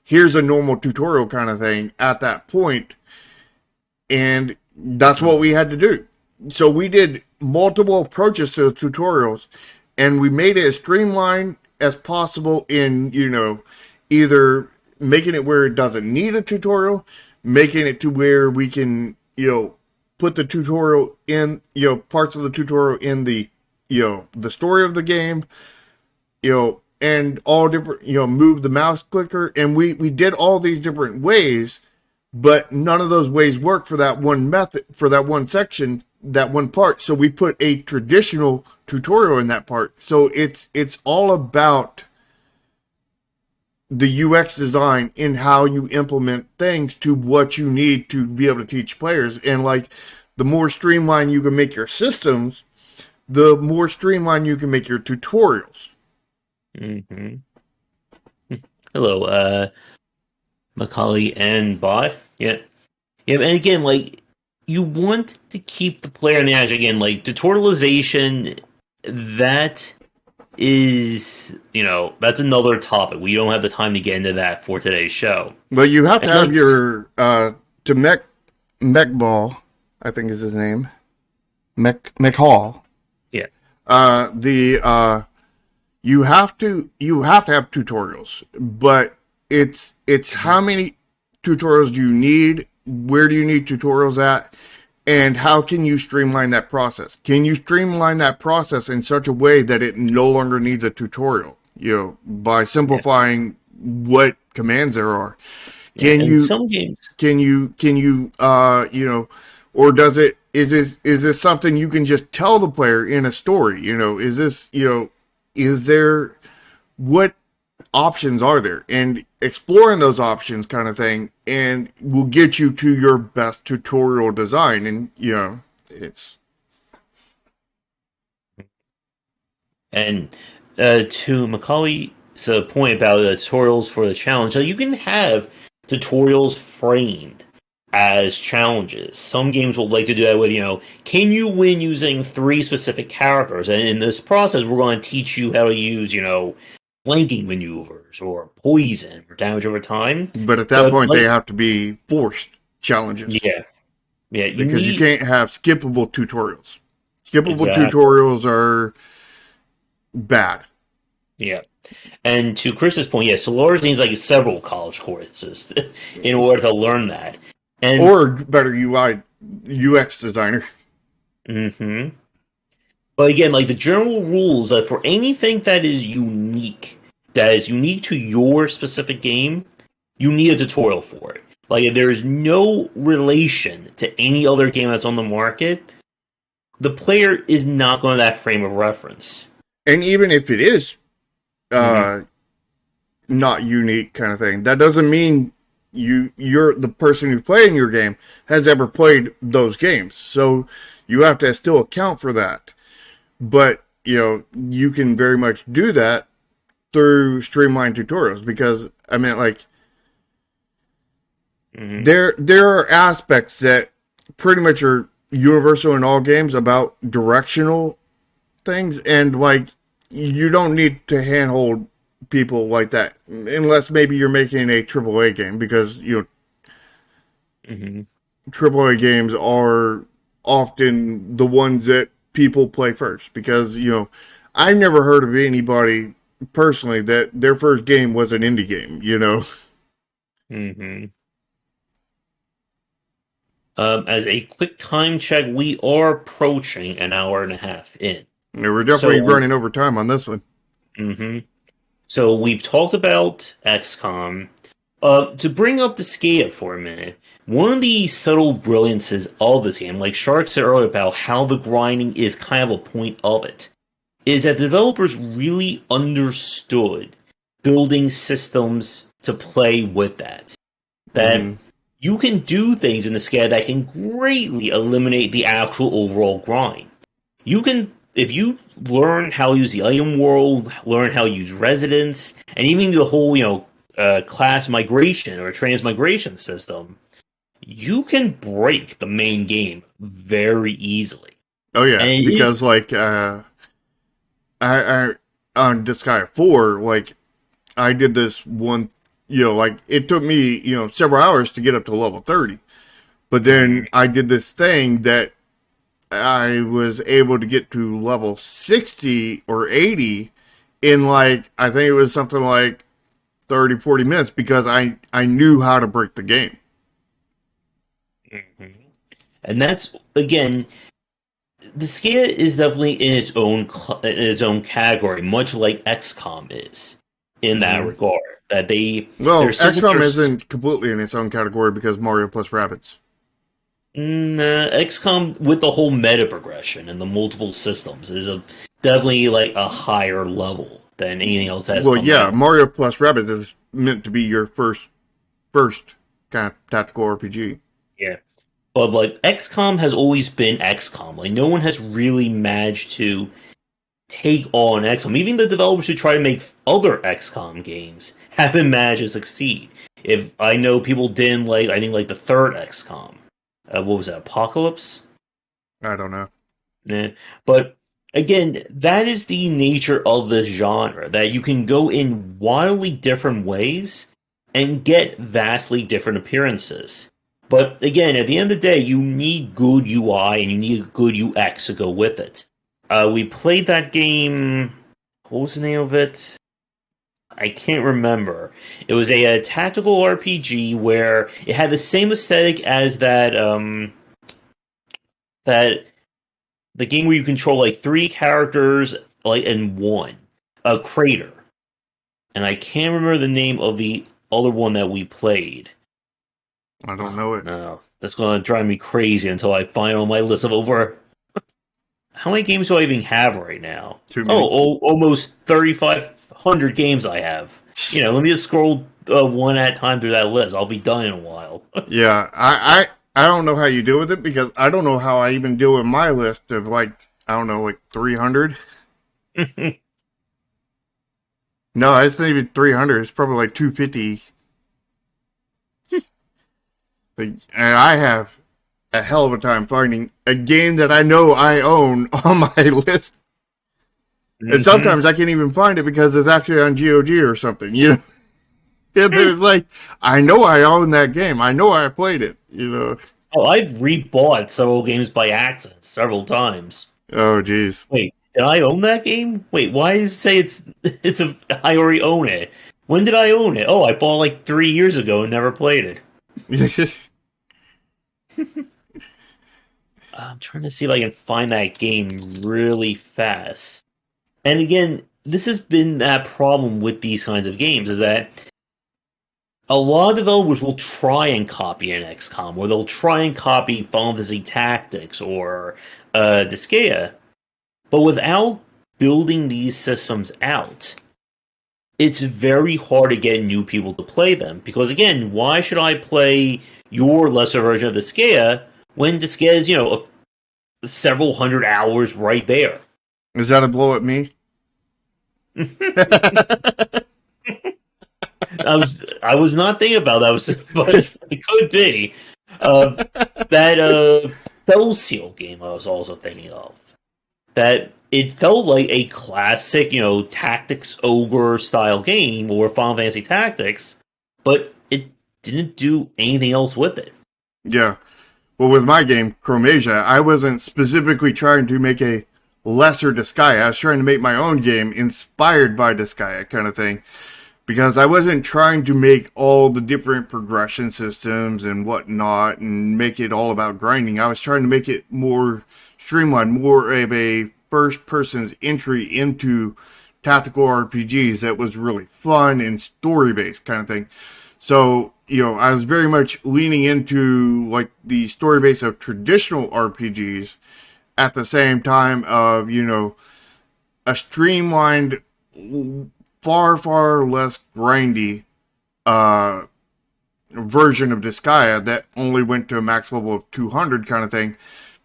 here's a normal tutorial kind of thing at that point. And that's what we had to do. So we did multiple approaches to the tutorials, and we made it as streamlined as possible in, either making it where it doesn't need a tutorial, making it to where we can, put the tutorial in, parts of the tutorial in the, the story of the game, and all different, move the mouse clicker. And we did all these different ways, but none of those ways work for that one method, for that one section, that one part. So we put a traditional tutorial in that part. So it's all about the UX design in how you implement things to what you need to be able to teach players. And like, the more streamlined you can make your systems, the more streamlined you can make your tutorials. Mm-hmm. Hello, Macaulay and Bot. Yeah. Yeah, and again, like, you want to keep the player on the edge. Again, like, tutorialization, that is, that's another topic. We don't have the time to get into that for today's show. But you have to And, have like, your, to Mech Ball, I think is his name. Mech Hall. yeah. You have to have tutorials, but it's how many tutorials do you need? Where do you need tutorials at? And how can you streamline that process? Can you streamline that process in such a way that it no longer needs a tutorial? By simplifying what commands there are. Can Yeah, you, some games, or is this something you can just tell the player in a story? Is there, what options are there? And exploring those options kind of thing, and will get you to your best tutorial design. And, it's... and to Macaulay's point about the tutorials for the challenge, so you can have tutorials framed as challenges. Some games will like to do that with, can you win using 3 specific characters? And in this process, we're going to teach you how to use, flanking maneuvers or poison or damage over time. But at that point, they have to be forced challenges. Yeah. Yeah. Because you can't have skippable tutorials. Skippable Exactly. tutorials are bad. Yeah. And to Chris's point, yeah, Solaris needs like several college courses in order to learn that. And, or better UX designer. Mm-hmm. But again, like the general rules, for anything that is unique to your specific game, you need a tutorial for it. Like if there is no relation to any other game that's on the market, the player is not going to that frame of reference. And even if it is not unique kind of thing, that doesn't mean you're the person who's playing your game has ever played those games. So you have to still account for that. But, you can very much do that through streamlined tutorials, because, I mean, like, there are aspects that pretty much are universal in all games about directional things, and, like, you don't need to handhold people like that, unless maybe you're making a AAA game, because, AAA games are often the ones that people play first, because I've never heard of anybody personally that their first game was an indie game. As a quick time check, we are approaching an hour and a half in. Yeah, we're definitely running over time on this one. So we've talked about XCOM. To bring up the scale for a minute, one of the subtle brilliances of this game, like Shark said earlier about how the grinding is kind of a point of it, is that the developers really understood building systems to play with that. That Hmm. you can do things in the scale that can greatly eliminate the actual overall grind. You can, if you learn how to use the item world, learn how to use residence, and even the whole, class migration or transmigration system, you can break the main game very easily. Oh yeah, And it is, because like I on Disgaea 4, like I did this one, like it took me, several hours to get up to level 30. But then I did this thing that I was able to get to level 60 or 80 in like, I think it was something like 30, 40 minutes because I knew how to break the game. and that's again, the scale is definitely in its own category, much like XCOM is in that Hmm. regard. That their Well, systems are XCOM isn't completely in its own category because Mario plus Rabbids. XCOM with the whole meta progression and the multiple systems is definitely like a higher level than anything else that's Well, come yeah, out. Mario plus Rabbids is meant to be your first kind of tactical RPG. Yeah, but like XCOM has always been XCOM. Like no one has really managed to take on XCOM. Even the developers who try to make other XCOM games haven't managed to succeed. If I know people didn't like, I think like the third XCOM. What was that? Apocalypse. I don't know. Yeah. But again, that is the nature of this genre, that you can go in wildly different ways and get vastly different appearances. But again, at the end of the day, you need good UI and you need good UX to go with it. We played that game. What was the name of it? I can't remember. It was a tactical RPG where it had the same aesthetic as that the game where you control like three characters like in one, a crater, and I can't remember the name of the other one that we played. I don't know it. No, that's going to drive me crazy until I find on my list of over how many games do I even have right now? Too Oh, many. almost 3,500 games I have. Let me just scroll one at a time through that list. I'll be done in a while. Yeah, I don't know how you deal with it because I don't know how I even deal with my list of like, I don't know, like 300. No, it's not even 300. It's probably like 250. Like, and I have a hell of a time finding a game that I know I own on my list. And Hmm. sometimes I can't even find it because it's actually on GOG or something, And then it's like, I know I own that game. I know I played it. Oh, I've rebought several games by accident several times. Oh, geez. Wait, did I own that game? Wait, why does it say it's a I already own it? When did I own it? Oh, I bought it like 3 years ago and never played it. I'm trying to see if I can find that game really fast. And again, this has been that problem with these kinds of games is that a lot of developers will try and copy an XCOM, or they'll try and copy Final Fantasy Tactics or Disgaea, but without building these systems out, it's very hard to get new people to play them. Because again, why should I play your lesser version of Disgaea when Disgaea is, several hundred hours right there? Is that a blow at me? I was not thinking about that, but it could be. That Fell Seal game I was also thinking of. That it felt like a classic, tactics ogre style game or Final Fantasy Tactics, but it didn't do anything else with it. Yeah. Well, with my game, Chromasia, I wasn't specifically trying to make a lesser Disgaea. I was trying to make my own game inspired by Disgaea kind of thing. Because I wasn't trying to make all the different progression systems and whatnot and make it all about grinding. I was trying to make it more streamlined, more of a first person's entry into tactical RPGs that was really fun and story based kind of thing. So, I was very much leaning into like the story base of traditional RPGs at the same time of, a streamlined, far, far less grindy uh, version of Disgaea that only went to a max level of 200 kind of thing,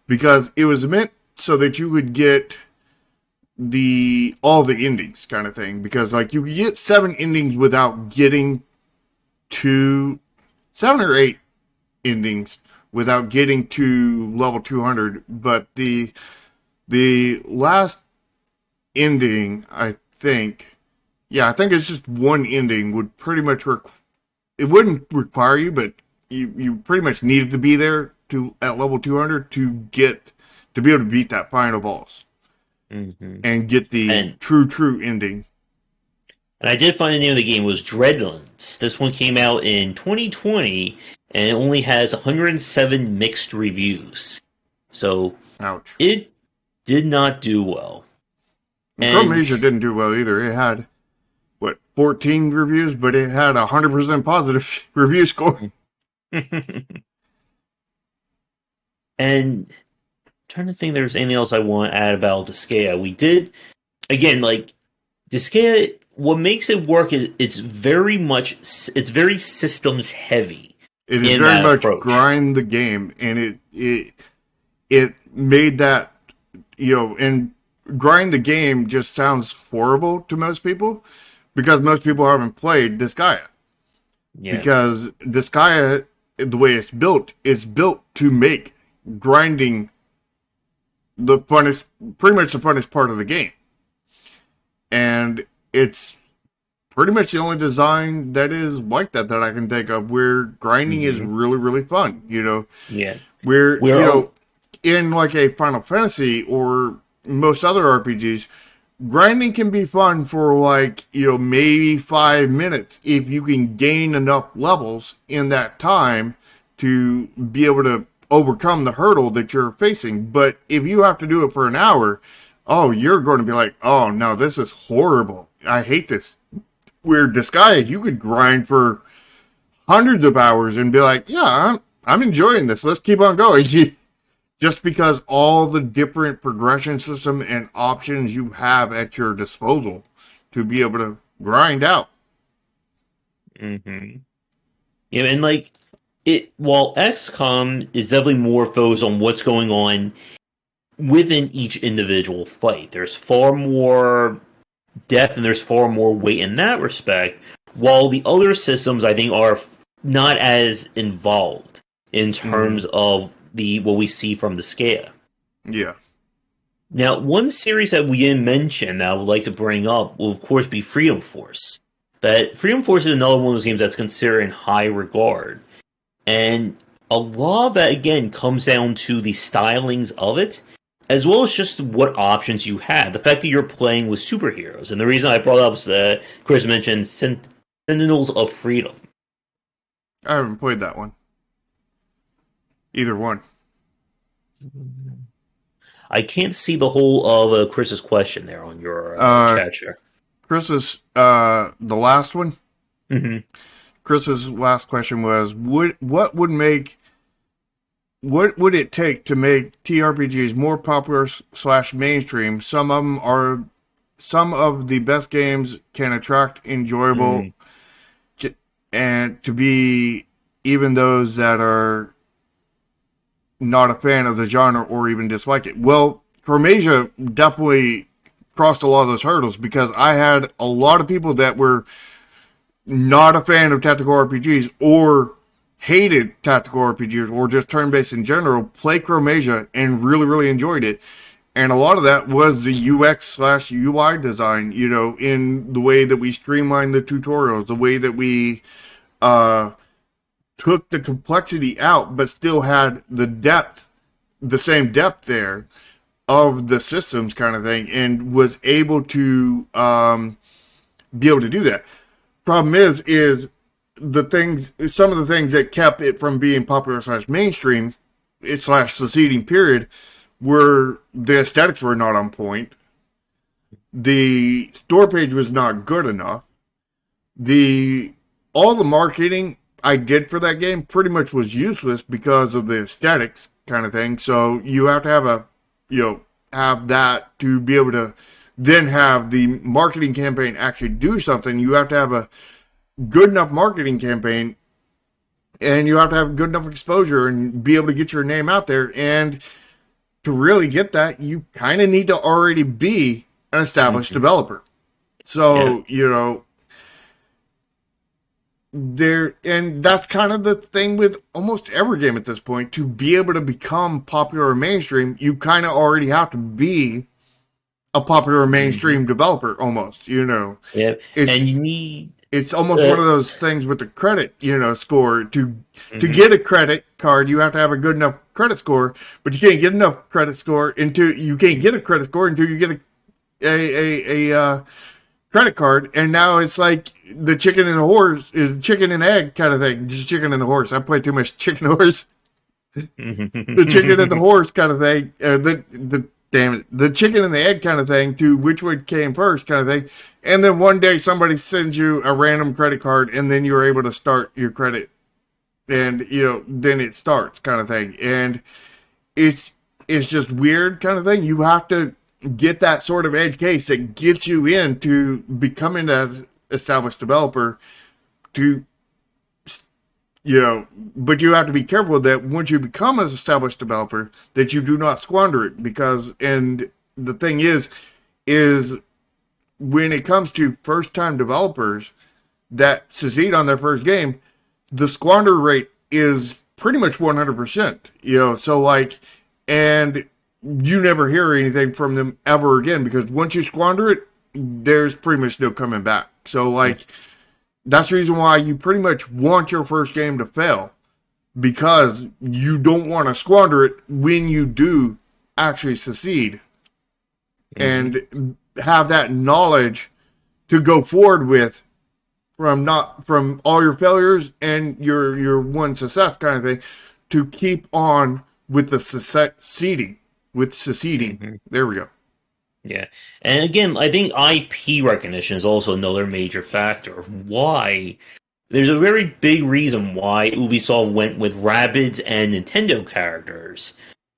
because it was meant so that you would get all the endings kind of thing, because like you could get 7 endings without getting to 7 or 8 endings without getting to level 200, but the last ending, I think it's just one ending would pretty much it wouldn't require you, but you pretty much needed to be there to at level 200 to be able to beat that final boss Hmm. and get the And true ending. I did find the name of the game was Dreadlands. This one came out in 2020 and it only has 107 mixed reviews. So Ouch. it did not do well. And And Chromasia didn't do well either. It had 14 reviews, but it had 100% positive review score. and trying to think there's anything else I want to add about Disgaea. We did again like Disgaea. What makes it work is it's very systems heavy It is in very that much approach. grind the game, and it made that, and grind the game just sounds horrible to most people because most people haven't played Disgaea. Yeah. Because Disgaea, the way it's built to make grinding the funnest, pretty much the funnest part of the game. And it's pretty much the only design that is like that I can think of where grinding is Hmm. really, really fun. Yeah. Where, We're in like a Final Fantasy or most other RPGs, grinding can be fun for like, maybe 5 minutes if you can gain enough levels in that time to be able to overcome the hurdle that you're facing. But if you have to do it for an hour, oh, you're going to be like, oh no, this is horrible. I hate this. Where Disgaea, you could grind for hundreds of hours and be like, yeah, I'm enjoying this. Let's keep on going. Just because all the different progression system and options you have at your disposal to be able to grind out. hmm Yeah, and like it while XCOM is definitely more focused on what's going on within each individual fight. There's far more depth and there's far more weight in that respect. While the other systems I think are not as involved in Mm-hmm. terms of the what we see from the scale. Yeah. Now, one series that we didn't mention that I would like to bring up will of course be Freedom Force. That Freedom Force is another one of those games that's considered in high regard. And a lot of that again comes down to the stylings of it, as well as just what options you had. The fact that you're playing with superheroes, and the reason I brought up is that Chris mentioned Sentinels of Freedom. I haven't played that one. Either one. I can't see the whole of Chris's question there on your Uh, chat share. Chris's, the last one. Hmm. Chris's last question was, what would it take to make TRPGs more popular slash mainstream? Some of the best games can attract enjoyable, Mm. and to be even those that are not a fan of the genre or even dislike it. Well, Chromasia definitely crossed a lot of those hurdles because I had a lot of people that were not a fan of tactical RPGs or hated tactical RPGs or just turn based in general play Chromasia and really, really enjoyed it. And a lot of that was the UX slash UI design, in the way that we streamlined the tutorials, the way that we uh, took the complexity out, but still had the same depth there of the systems kind of thing, and was able to be able to do that. Problem is some of the things that kept it from being popular slash mainstream slash succeeding period were the aesthetics were not on point, the store page was not good enough, the all the marketing I did for that game pretty much was useless because of the aesthetics kind of thing. So you have to have have that to be able to then have the marketing campaign actually do something. You have to have a good enough marketing campaign, and you have to have good enough exposure and be able to get your name out there. And to really get that, you kind of need to already be an established Hmm. developer. Yeah. So, and that's kind of the thing with almost every game at this point. To be able to become popular or mainstream, you kind of already have to be a popular Hmm. mainstream developer almost. Yeah. It's And you need. it's almost one Uh, of those things with the credit, score. To mhm. get a credit card, you have to have a good enough credit score, but you can't get enough credit score until you can't get a credit score until you get a credit card. And now it's like the chicken and the horse is chicken and egg kind of thing. Just chicken and the horse. I play too much chicken horse. The chicken and the horse kind of thing. The damn it, the chicken and the egg kind of thing. To which one came first, kind of thing. And then one day somebody sends you a random credit card, and then you're able to start your credit, and then it starts, kind of thing. And it's it's just weird, kind of thing. You have to get that sort of edge case that gets you into becoming an established developer to but you have to be careful that once you become an established developer, that you do not squander it. Because, and the thing is when it comes to first time developers that succeed on their first game, the squander rate is pretty much 100%. So like, and you never hear anything from them ever again, because once you squander it, there's pretty much no coming back. So like, that's the reason why you pretty much want your first game to fail, because you don't want to squander it when you do actually succeed, Mhm. and have that knowledge to go forward with, from all your failures and your one success, kind of thing, to keep on with the succeeding. Mhm. There we go. Yeah. And again, I think IP recognition is also another major factor. Why? There's a very big reason why Ubisoft went with Rabbids and Nintendo characters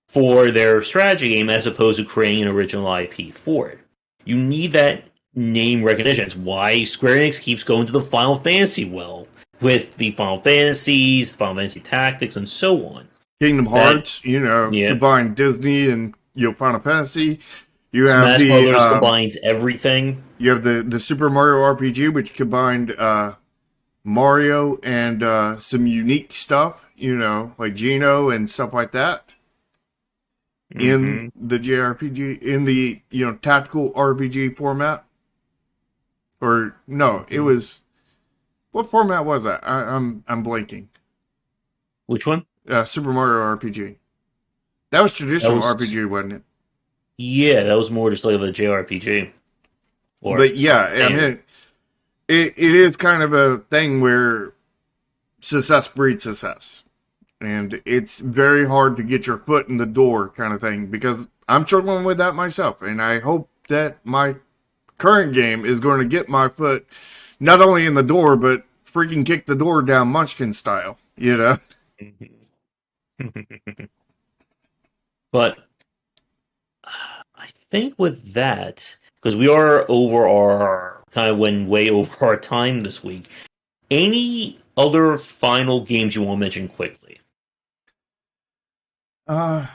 for their strategy game as opposed to creating an original IP for it. You need that name recognition. It's why Square Enix keeps going to the Final Fantasy well with the Final Fantasies, Final Fantasy Tactics, and so on. Kingdom That, Hearts, yeah, combine Disney and Final Fantasy. You have Smash the Brothers combines everything. the Super Mario RPG, which combined Mario and some unique stuff, like Geno and stuff like that, in Hmm. the JRPG, in the tactical RPG format. Or no, it Hmm. was, what format was that? I'm blanking. Which one? Super Mario RPG. That was That traditional was RPG, wasn't it? Yeah, that was more just like a JRPG or But yeah, I standard. mean, it is kind of a thing where success breeds success. And it's very hard to get your foot in the door, kind of thing, because I'm struggling with that myself. And I hope that my current game is going to get my foot not only in the door, but freaking kick the door down Munchkin style, But I think with that, because we are over our kind of went way over our time this week. Any other final games you want to mention quickly? Uh,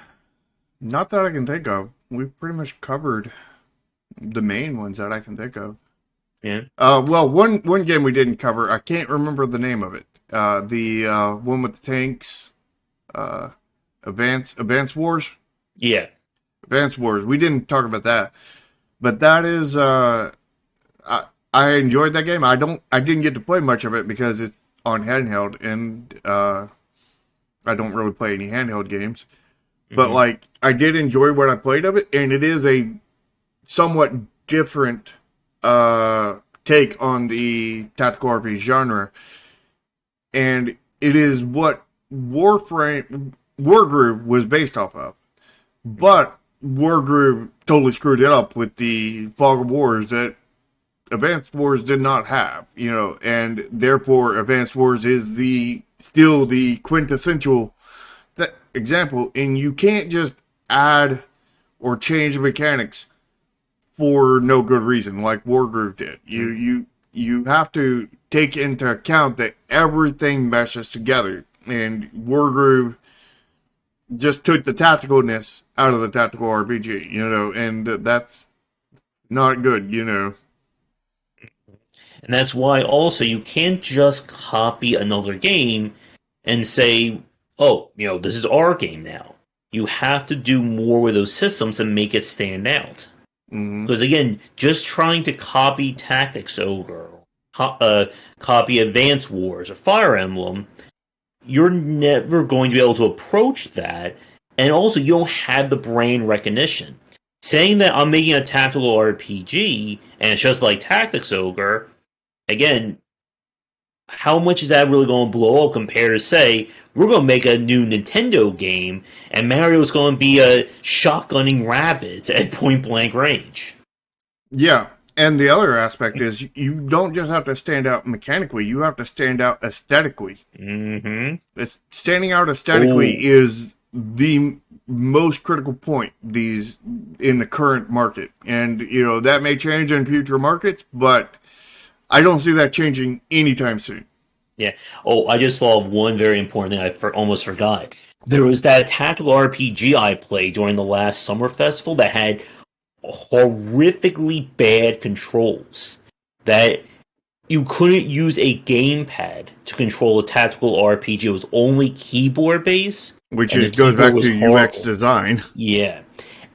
Not that I can think of. We've pretty much covered the main ones that I can think of. Yeah. Well, one game we didn't cover. I can't remember the name of it. The one with the tanks. Uh, Advance Wars. Yeah. Advance Wars. We didn't talk about that, but that is. I enjoyed that game. I didn't get to play much of it because it's on handheld, and I don't really play any handheld games. But Hmm. like, I did enjoy what I played of it, and it is a somewhat different uh, take on the tactical RPG genre, and it is what Wargroove was based off of. But Wargroove totally screwed it up with the Fog of Wars that Advanced Wars did not have, and therefore Advanced Wars is still the quintessential example, and you can't just add or change mechanics for no good reason like Wargroove did. You have to take into account that everything meshes together, and Wargroove just took the tacticalness out of the tactical RPG, and that's not good. And that's why also you can't just copy another game and say, oh, this is our game now. You have to do more with those systems and make it stand out. Mm-hmm. Because again, just trying to copy Tactics Ogre, copy Advance Wars or Fire Emblem, you're never going to be able to approach that. And also, you don't have the brand recognition. Saying that I'm making a tactical RPG and it's just like Tactics Ogre, again, how much is that really going to blow up compared to, say, we're going to make a new Nintendo game and Mario's going to be shotgunning rabbits at point blank range? Yeah, and the other aspect is you don't just have to stand out mechanically, you have to stand out aesthetically. Mm-hmm. Standing out aesthetically is the most critical point in the current market. And, that may change in future markets, but I don't see that changing anytime soon. Yeah. Oh, I just thought of one very important thing I almost forgot. There was that tactical RPG I played during the last summer festival that had horrifically bad controls. That you couldn't use a gamepad to control a tactical RPG. It was only keyboard based, Which and the goes keyboard back was to horrible. UX design. Yeah,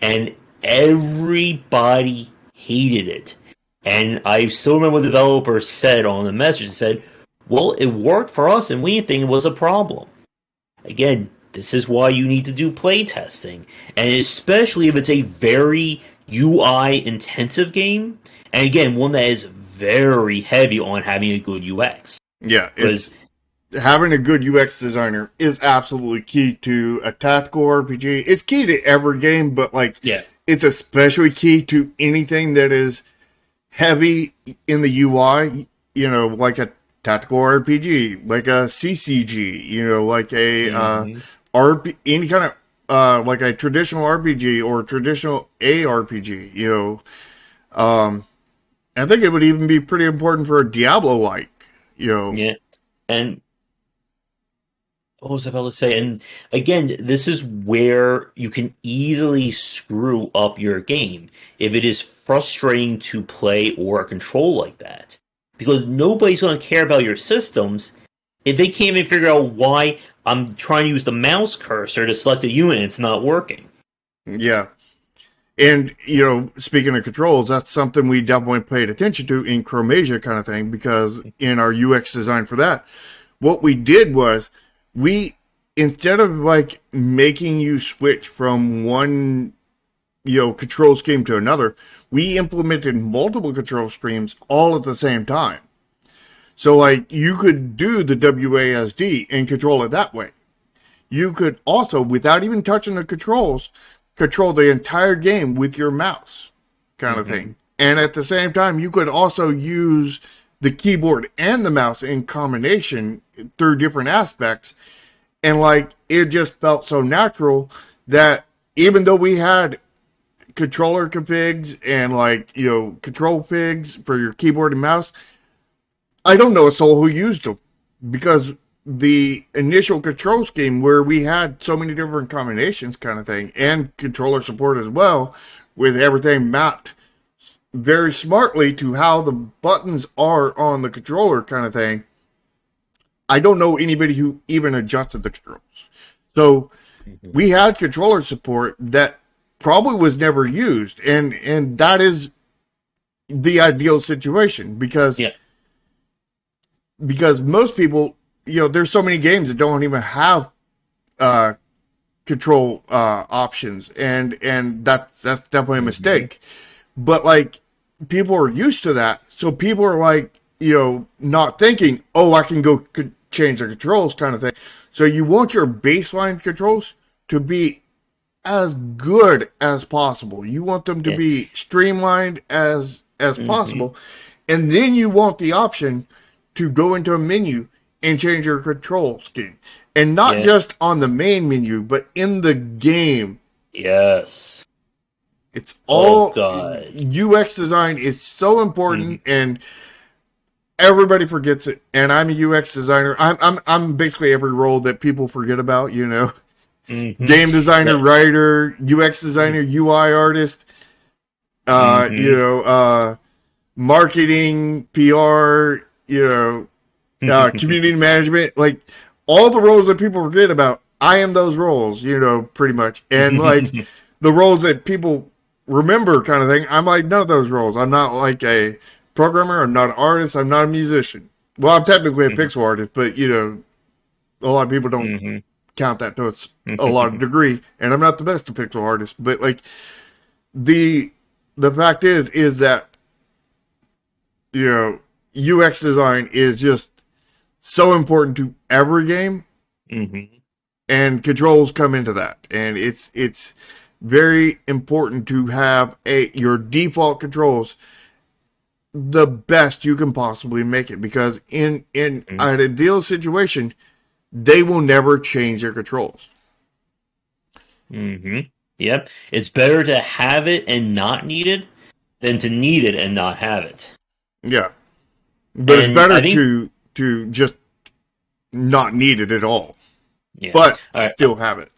and everybody hated it. And I still remember what the developer said on the message. He said, well, it worked for us and we didn't think it was a problem. Again, this is why you need to do playtesting. And especially if it's a very UI intensive game. And again, one that is very heavy on having a good UX. Yeah, having a good UX designer is absolutely key to a tactical RPG. It's key to every game, but it's especially key to anything that is heavy in the UI, like a tactical RPG, like a CCG, like a any kind of like a traditional RPG or traditional ARPG, I think it would even be pretty important for a Diablo-like, Yeah, and what was I about to say? And again, this is where you can easily screw up your game if it is frustrating to play or control like that. Because nobody's going to care about your systems if they can't even figure out why I'm trying to use the mouse cursor to select a unit and it's not working. Yeah. And, speaking of controls, that's something we definitely paid attention to in Chromasia kind of thing, because in our UX design for that, what we did was instead of making you switch from one, control scheme to another, we implemented multiple control streams all at the same time. So you could do the WASD and control it that way. You could also, without even touching the controls, control the entire game with your mouse kind of thing. And at the same time, you could also use the keyboard and the mouse in combination through different aspects. And it just felt so natural that even though we had controller configs and control figs for your keyboard and mouse, I don't know a soul who used them, because the initial control scheme where we had so many different combinations kind of thing, and controller support as well, with everything mapped very smartly to how the buttons are on the controller kind of thing, I don't know anybody who even adjusted the controls. So we had controller support that probably was never used, and that is the ideal situation, because most people, there's so many games that don't even have control options, and that's definitely a mistake. But people are used to that, so people are not thinking, oh, I can go change the controls kind of thing. So you want your baseline controls to be as good as possible. You want them to be streamlined as possible. And then you want the option to go into a menu and change your control scheme. And not Yeah. just on the main menu, but in the game. Yes. It's Oh all God. UX design is so important, and everybody forgets it. And I'm a UX designer. I'm basically every role that people forget about. Mm-hmm. Game designer, That, writer, UX designer, UI artist. mm-hmm. Marketing, PR. Community management. Like all the roles that people forget about. I am those roles. Pretty much. And like the roles that people remember, kind of thing. I'm like none of those roles. I'm not like a programmer. I'm not an artist. I'm not a musician. Well, I'm technically a pixel artist, but a lot of people don't Mm-hmm. count that to a lot of degree. And I'm not the best pixel artist, but like the fact is that UX design is just so important to every game, Mm-hmm. and controls come into that. And it's very important to have your default controls the best you can possibly make it, because in an ideal situation they will never change their controls. Mm-hmm. Yep. It's better to have it and not need it than to need it and not have it. Yeah, but it's And better I think, to just not need it at all, yeah. but All right. still have it.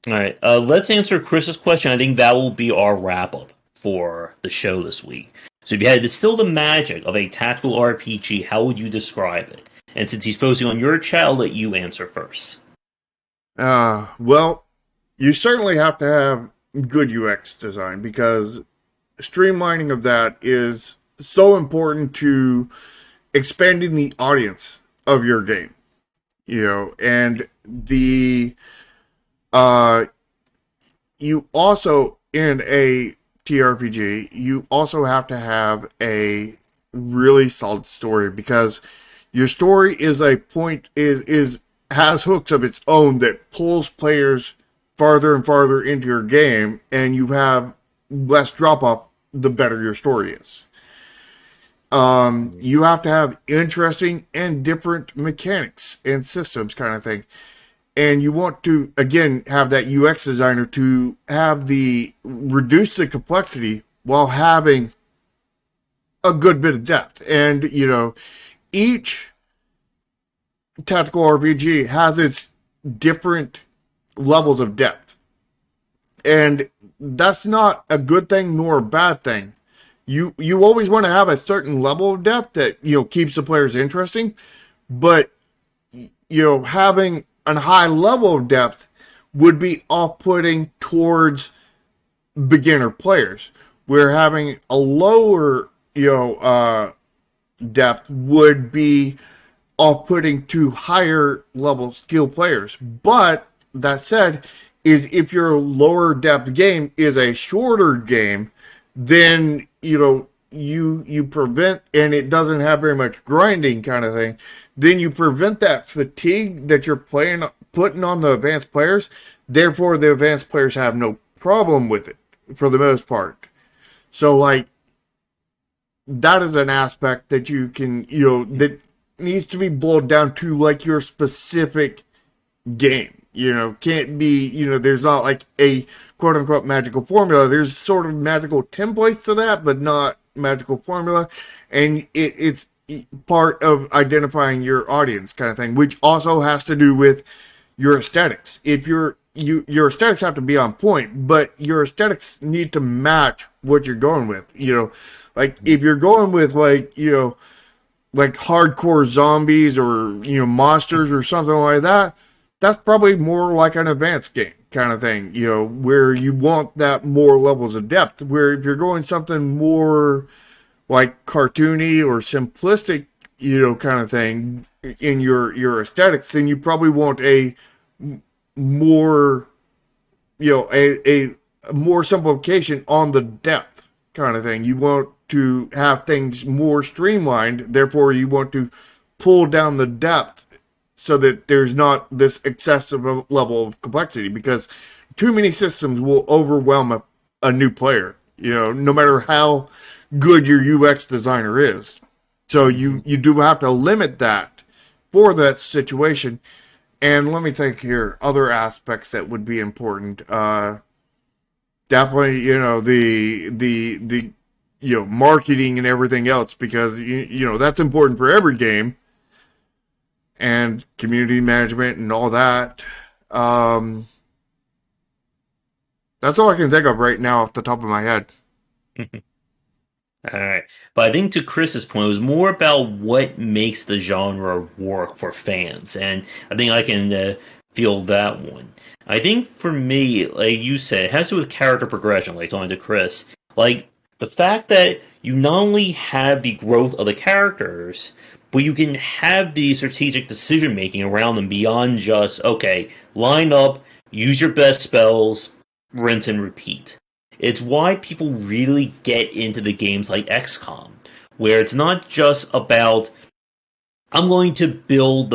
All right. Let's answer Chris's question. I think that will be our wrap up for the show this week. So if you had distill the magic of a tactical RPG, how would you describe it? And since he's posting on your chat, I'll let you answer first. Well, you certainly have to have good UX design, because streamlining of that is so important to expanding the audience of your game. And the you also, in a TRPG, you also have to have a really solid story, because your story is a point is has hooks of its own that pulls players farther and farther into your game, and you have less drop off the better your story is. You have to have interesting and different mechanics and systems, kind of thing. And you want to, again, have that UX designer to have reduce the complexity while having a good bit of depth. And, each tactical RPG has its different levels of depth. And that's not a good thing nor a bad thing. You always want to have a certain level of depth that keeps the players interesting, but having a high level of depth would be off-putting towards beginner players, where having a lower depth would be off-putting to higher level skill players. But that said, is if your lower depth game is a shorter game, then you prevent, and it doesn't have very much grinding, kind of thing, then you prevent that fatigue that you're putting on the advanced players. Therefore, the advanced players have no problem with it for the most part. So, like, that is an aspect that you can, that needs to be boiled down to, like, your specific game. Can't be, there's not like a quote unquote magical formula. There's sort of magical templates to that, but not magical formula. And it's part of identifying your audience, kind of thing, which also has to do with your aesthetics. If your aesthetics have to be on point, but your aesthetics need to match what you're going with. Like if you're going with like hardcore zombies or monsters or something like that, that's probably more like an advanced game kind of thing, where you want that more levels of depth. Where if you're going something more like cartoony or simplistic, kind of thing in your aesthetics, then you probably want a more, a more simplification on the depth kind of thing. You want to have things more streamlined, therefore you want to pull down the depth so that there's not this excessive level of complexity, because too many systems will overwhelm a new player. No matter how good your UX designer is. So Hmm. you do have to limit that for that situation. And let me think here, other aspects that would be important. Definitely, the marketing and everything else, because that's important for every game, and community management and all that. Um, that's all I can think of right now off the top of my head. All right. But I think to Chris's point, it was more about what makes the genre work for fans. And I think I can feel that one. I think for me, like you said, it has to do with character progression, like talking to Chris. Like the fact that you not only have the growth of the characters, but you can have the strategic decision making around them beyond just, okay, line up, use your best spells, rinse and repeat. It's why people really get into the games like XCOM, where it's not just about I'm going to build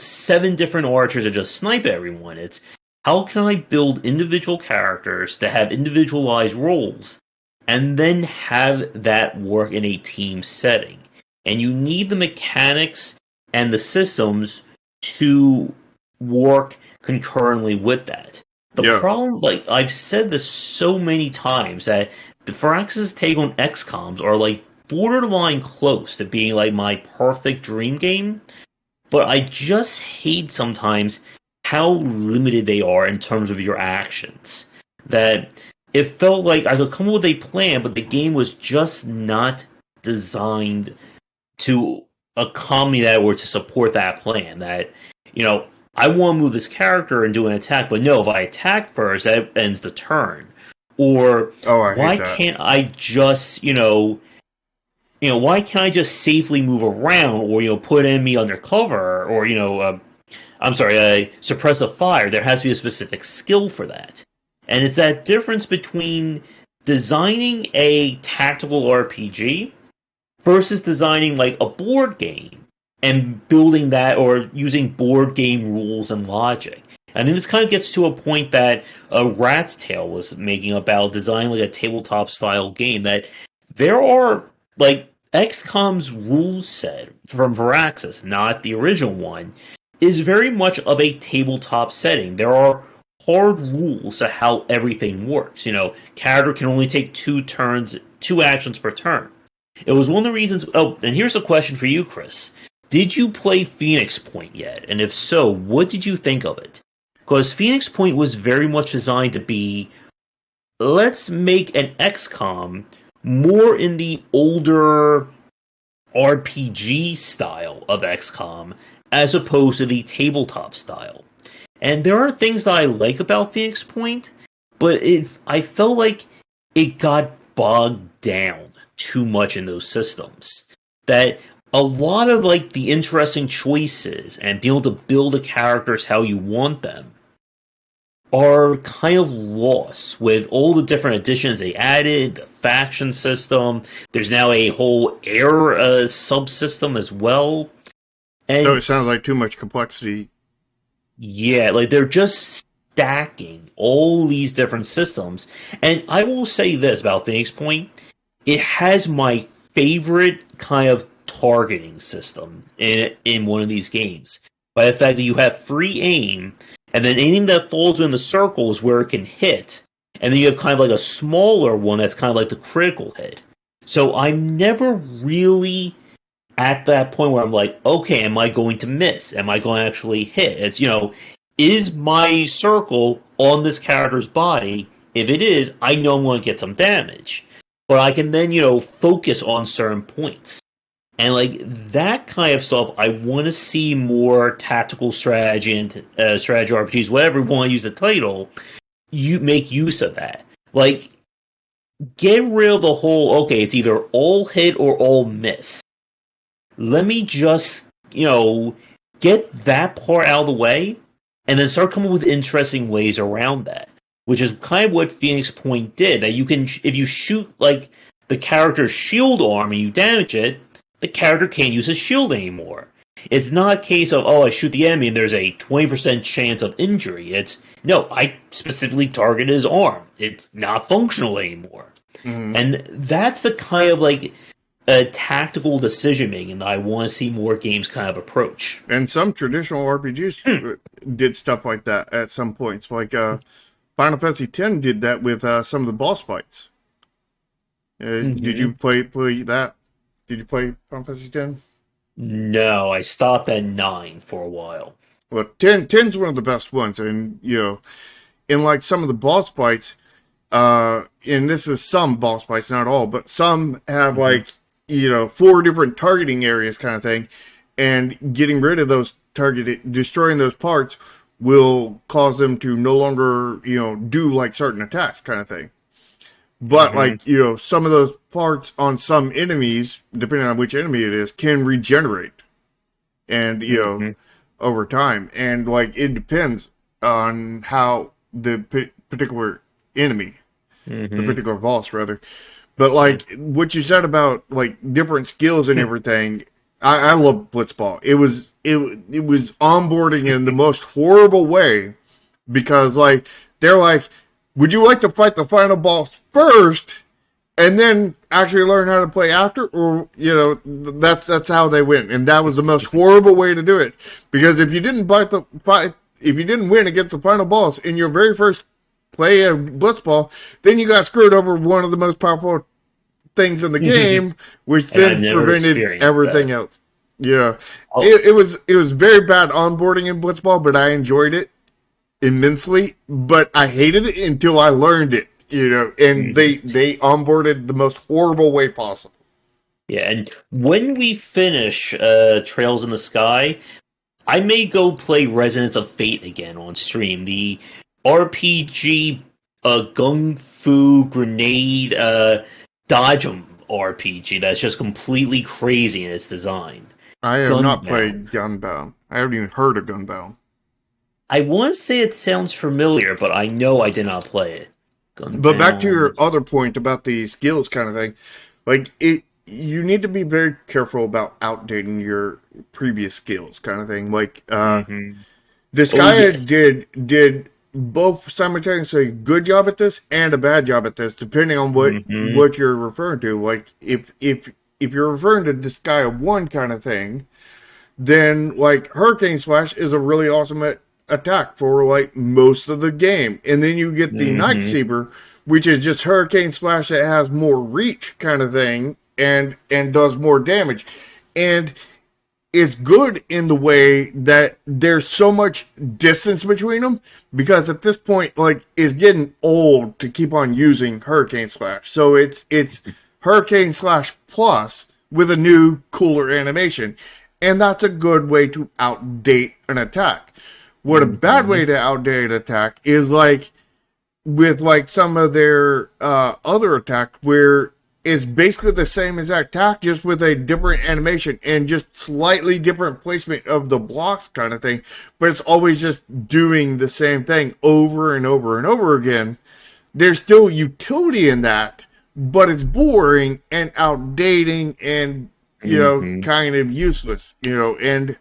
7 different archers and just snipe everyone. It's how can I build individual characters that have individualized roles and then have that work in a team setting. And you need the mechanics and the systems to work concurrently with that. The Yeah. problem, like I've said this so many times, that the Firaxis' take on XComs are like borderline close to being like my perfect dream game, but I just hate sometimes how limited they are in terms of your actions. That it felt like I could come up with a plan, but the game was just not designed to accommodate that or to support that plan. That, you know, I want to move this character and do an attack, but no, if I attack first, that ends the turn. Or Oh, I hate why that. can't I just, why can't I just safely move around or, put enemy under cover or, I'm sorry, suppress a fire? There has to be a specific skill for that. And it's that difference between designing a tactical RPG versus designing like a board game and building that or using board game rules and logic. I mean, this kind of gets to a point that Rat's Tail was making about designing like a tabletop style game. That there are like XCOM's rule set from Viraxis, not the original one, is very much of a tabletop setting. There are hard rules to how everything works. Character can only take 2 actions per turn. It was one of the reasons. Oh, and here's a question for you, Chris. Did you play Phoenix Point yet? And if so, what did you think of it? Because Phoenix Point was very much designed to be, let's make an XCOM more in the older RPG style of XCOM as opposed to the tabletop style. And there are things that I like about Phoenix Point, but I felt like it got bogged down too much in those systems. That a lot of like the interesting choices and being able to build the characters how you want them are kind of lost with all the different additions they added, the faction system. There's now a whole air subsystem as well. No, And it sounds like too much complexity. yeah, like they're just stacking all these different systems. And I will say this about Phoenix Point, it has my favorite kind of targeting system in one of these games. By the fact that you have free aim, and then anything that falls in the circle is where it can hit. And then you have kind of like a smaller one that's kind of like the critical hit. So I'm never really at that point where I'm like, okay, am I going to miss? Am I going to actually hit? It's, is my circle on this character's body? If it is, I know I'm going to get some damage. But I can then, focus on certain points. And like that kind of stuff, I want to see more tactical strategy and strategy RPGs, whatever you want to use the title. You make use of that. Like, get rid of the whole okay, it's either all hit or all miss. Let me just, get that part out of the way and then start coming with interesting ways around that. Which is kind of what Phoenix Point did. That you can, if you shoot like the character's shield arm and you damage it, the character can't use his shield anymore. It's not a case of, oh, I shoot the enemy and there's a 20% chance of injury. It's, no, I specifically target his arm. It's not functional anymore. Mm-hmm. And that's the kind of like tactical decision making that I want to see more games kind of approach. And some traditional RPGs did stuff like that at some points. Like Final Fantasy X did that with some of the boss fights. Did you play that? Did you play Final Fantasy X? No, I stopped at 9 for a while. Well, 10's one of the best ones, and in like some of the boss fights, and this is some boss fights, not all, but some have like 4 different targeting areas kind of thing, and getting rid of those destroying those parts will cause them to no longer do like certain attacks kind of thing. But like some of those parts on some enemies, depending on which enemy it is, can regenerate, and over time, and like it depends on how the particular enemy, the particular boss rather. But like what you said about like different skills and everything, I love Blitzball. It was onboarding in the most horrible way, because like they're like, would you like to fight the final boss first and then actually learn how to play after? Or, that's how they went. And that was the most horrible way to do it. Because if you didn't if you didn't win against the final boss in your very first play of Blitzball, then you got screwed over one of the most powerful things in the game, which then prevented everything else. Yeah. It was very bad onboarding in Blitzball, but I enjoyed it immensely, but I hated it until I learned it, and they onboarded the most horrible way possible. Yeah, and when we finish Trails in the Sky, I may go play Resonance of Fate again on stream. The RPG Gung Fu Grenade Dodge 'em RPG that's just completely crazy in its design. I have not played Gunbound. I haven't even heard of Gunbound. I want to say it sounds familiar, but I know I did not play it. But back to your other point about the skills kind of thing, like you need to be very careful about outdating your previous skills kind of thing. Like this guy did both simultaneously a good job at this and a bad job at this, depending on what you're referring to. Like if you're referring to this guy 1 kind of thing, then like Hurricane Slash is a really awesome attack for like most of the game, and then you get the Night Saber, which is just Hurricane Slash that has more reach kind of thing and does more damage, and it's good in the way that there's so much distance between them, because at this point like it's getting old to keep on using Hurricane Slash, so it's Hurricane Slash plus with a new cooler animation, and that's a good way to outdate an attack. What a bad way to outdate an attack is like with like some of their other attack, where it's basically the same exact attack, just with a different animation and just slightly different placement of the blocks kind of thing. But it's always just doing the same thing over and over and over again. There's still utility in that, but it's boring and outdating and, kind of useless, and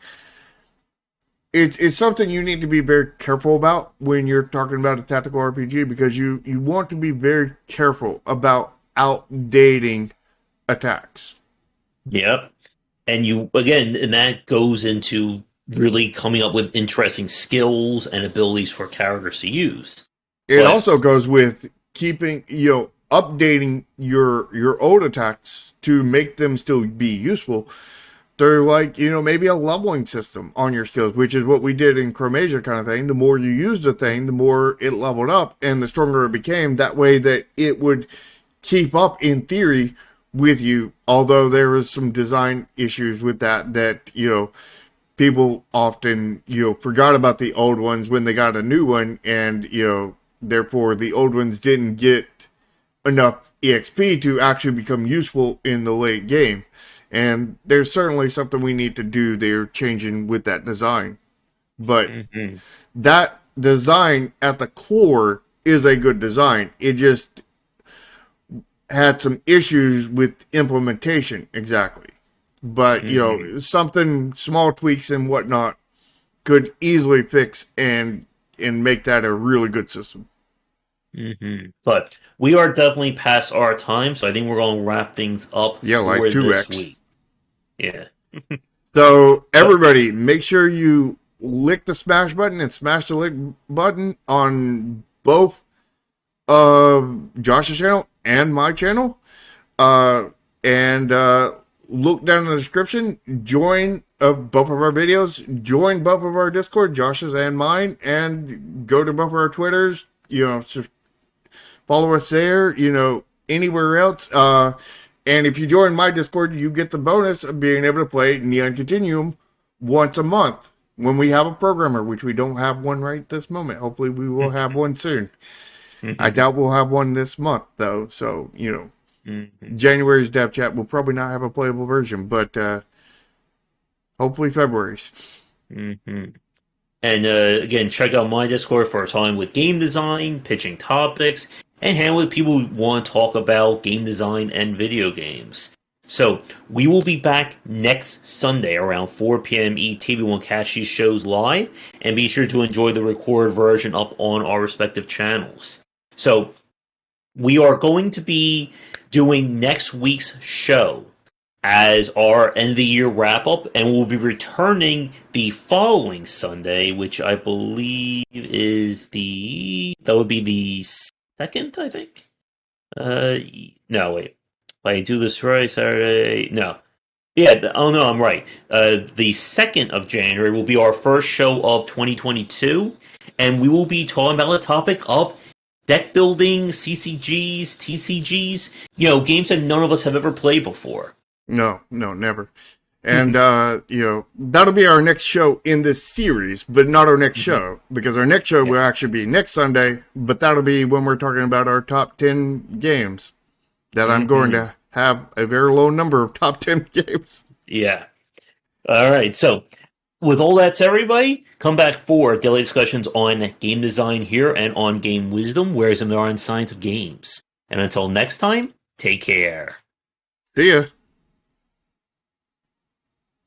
it's something you need to be very careful about when you're talking about a tactical RPG, because you want to be very careful about outdating attacks. Yep. And that goes into really coming up with interesting skills and abilities for characters to use. It also goes with keeping, updating your old attacks to make them still be useful. They're like, maybe a leveling system on your skills, which is what we did in Chromasia kind of thing. The more you used the thing, the more it leveled up and the stronger it became. That way that it would keep up in theory with you. Although there was some design issues with that, people often, forgot about the old ones when they got a new one, and, therefore the old ones didn't get enough EXP to actually become useful in the late game. And there's certainly something we need to do there, changing with that design. But that design at the core is a good design. It just had some issues with implementation, exactly. but Hmm. something small tweaks and whatnot could easily fix and make that a really good system. But we are definitely past our time, so I think we're going to wrap things up Yeah, like for this 2x. week. Yeah. So But everybody, make sure you lick the smash button and smash the like button on both Josh's channel and my channel. Uh, and look down in the description. Join both of our videos. Join both of our Discord, Josh's and mine, and go to both of our Twitters. Follow us there. Anywhere else. And if you join my Discord, you get the bonus of being able to play Neon Continuum once a month when we have a programmer, which we don't have one right this moment. Hopefully, we will have one soon. I doubt we'll have one this month, though. So, January's dev chat will probably not have a playable version, but hopefully February's. And again, check out my Discord for a time with game design, pitching topics, and hang with people who want to talk about game design and video games. So we will be back next Sunday around 4 p.m. ET. We will catch these shows live, and be sure to enjoy the recorded version up on our respective channels. So we are going to be doing next week's show as our end of the year wrap up, and we'll be returning the following Sunday, which I believe is that would be the second, I think. No, wait. I do this right, Saturday. No. Yeah, oh no, I'm right. The 2nd of January will be our first show of 2022, and we will be talking about the topic of deck building, CCGs, TCGs, games that none of us have ever played before. No, never. And, that'll be our next show in this series, but not our next show, because our next show Yeah. will actually be next Sunday, but that'll be when we're talking about our top 10 games. That I'm going to have a very low number of top 10 games. Yeah. All right. So, with all that said, everybody, come back for daily discussions on game design here and on game wisdom, whereas there are on science of games. And until next time, take care. See ya.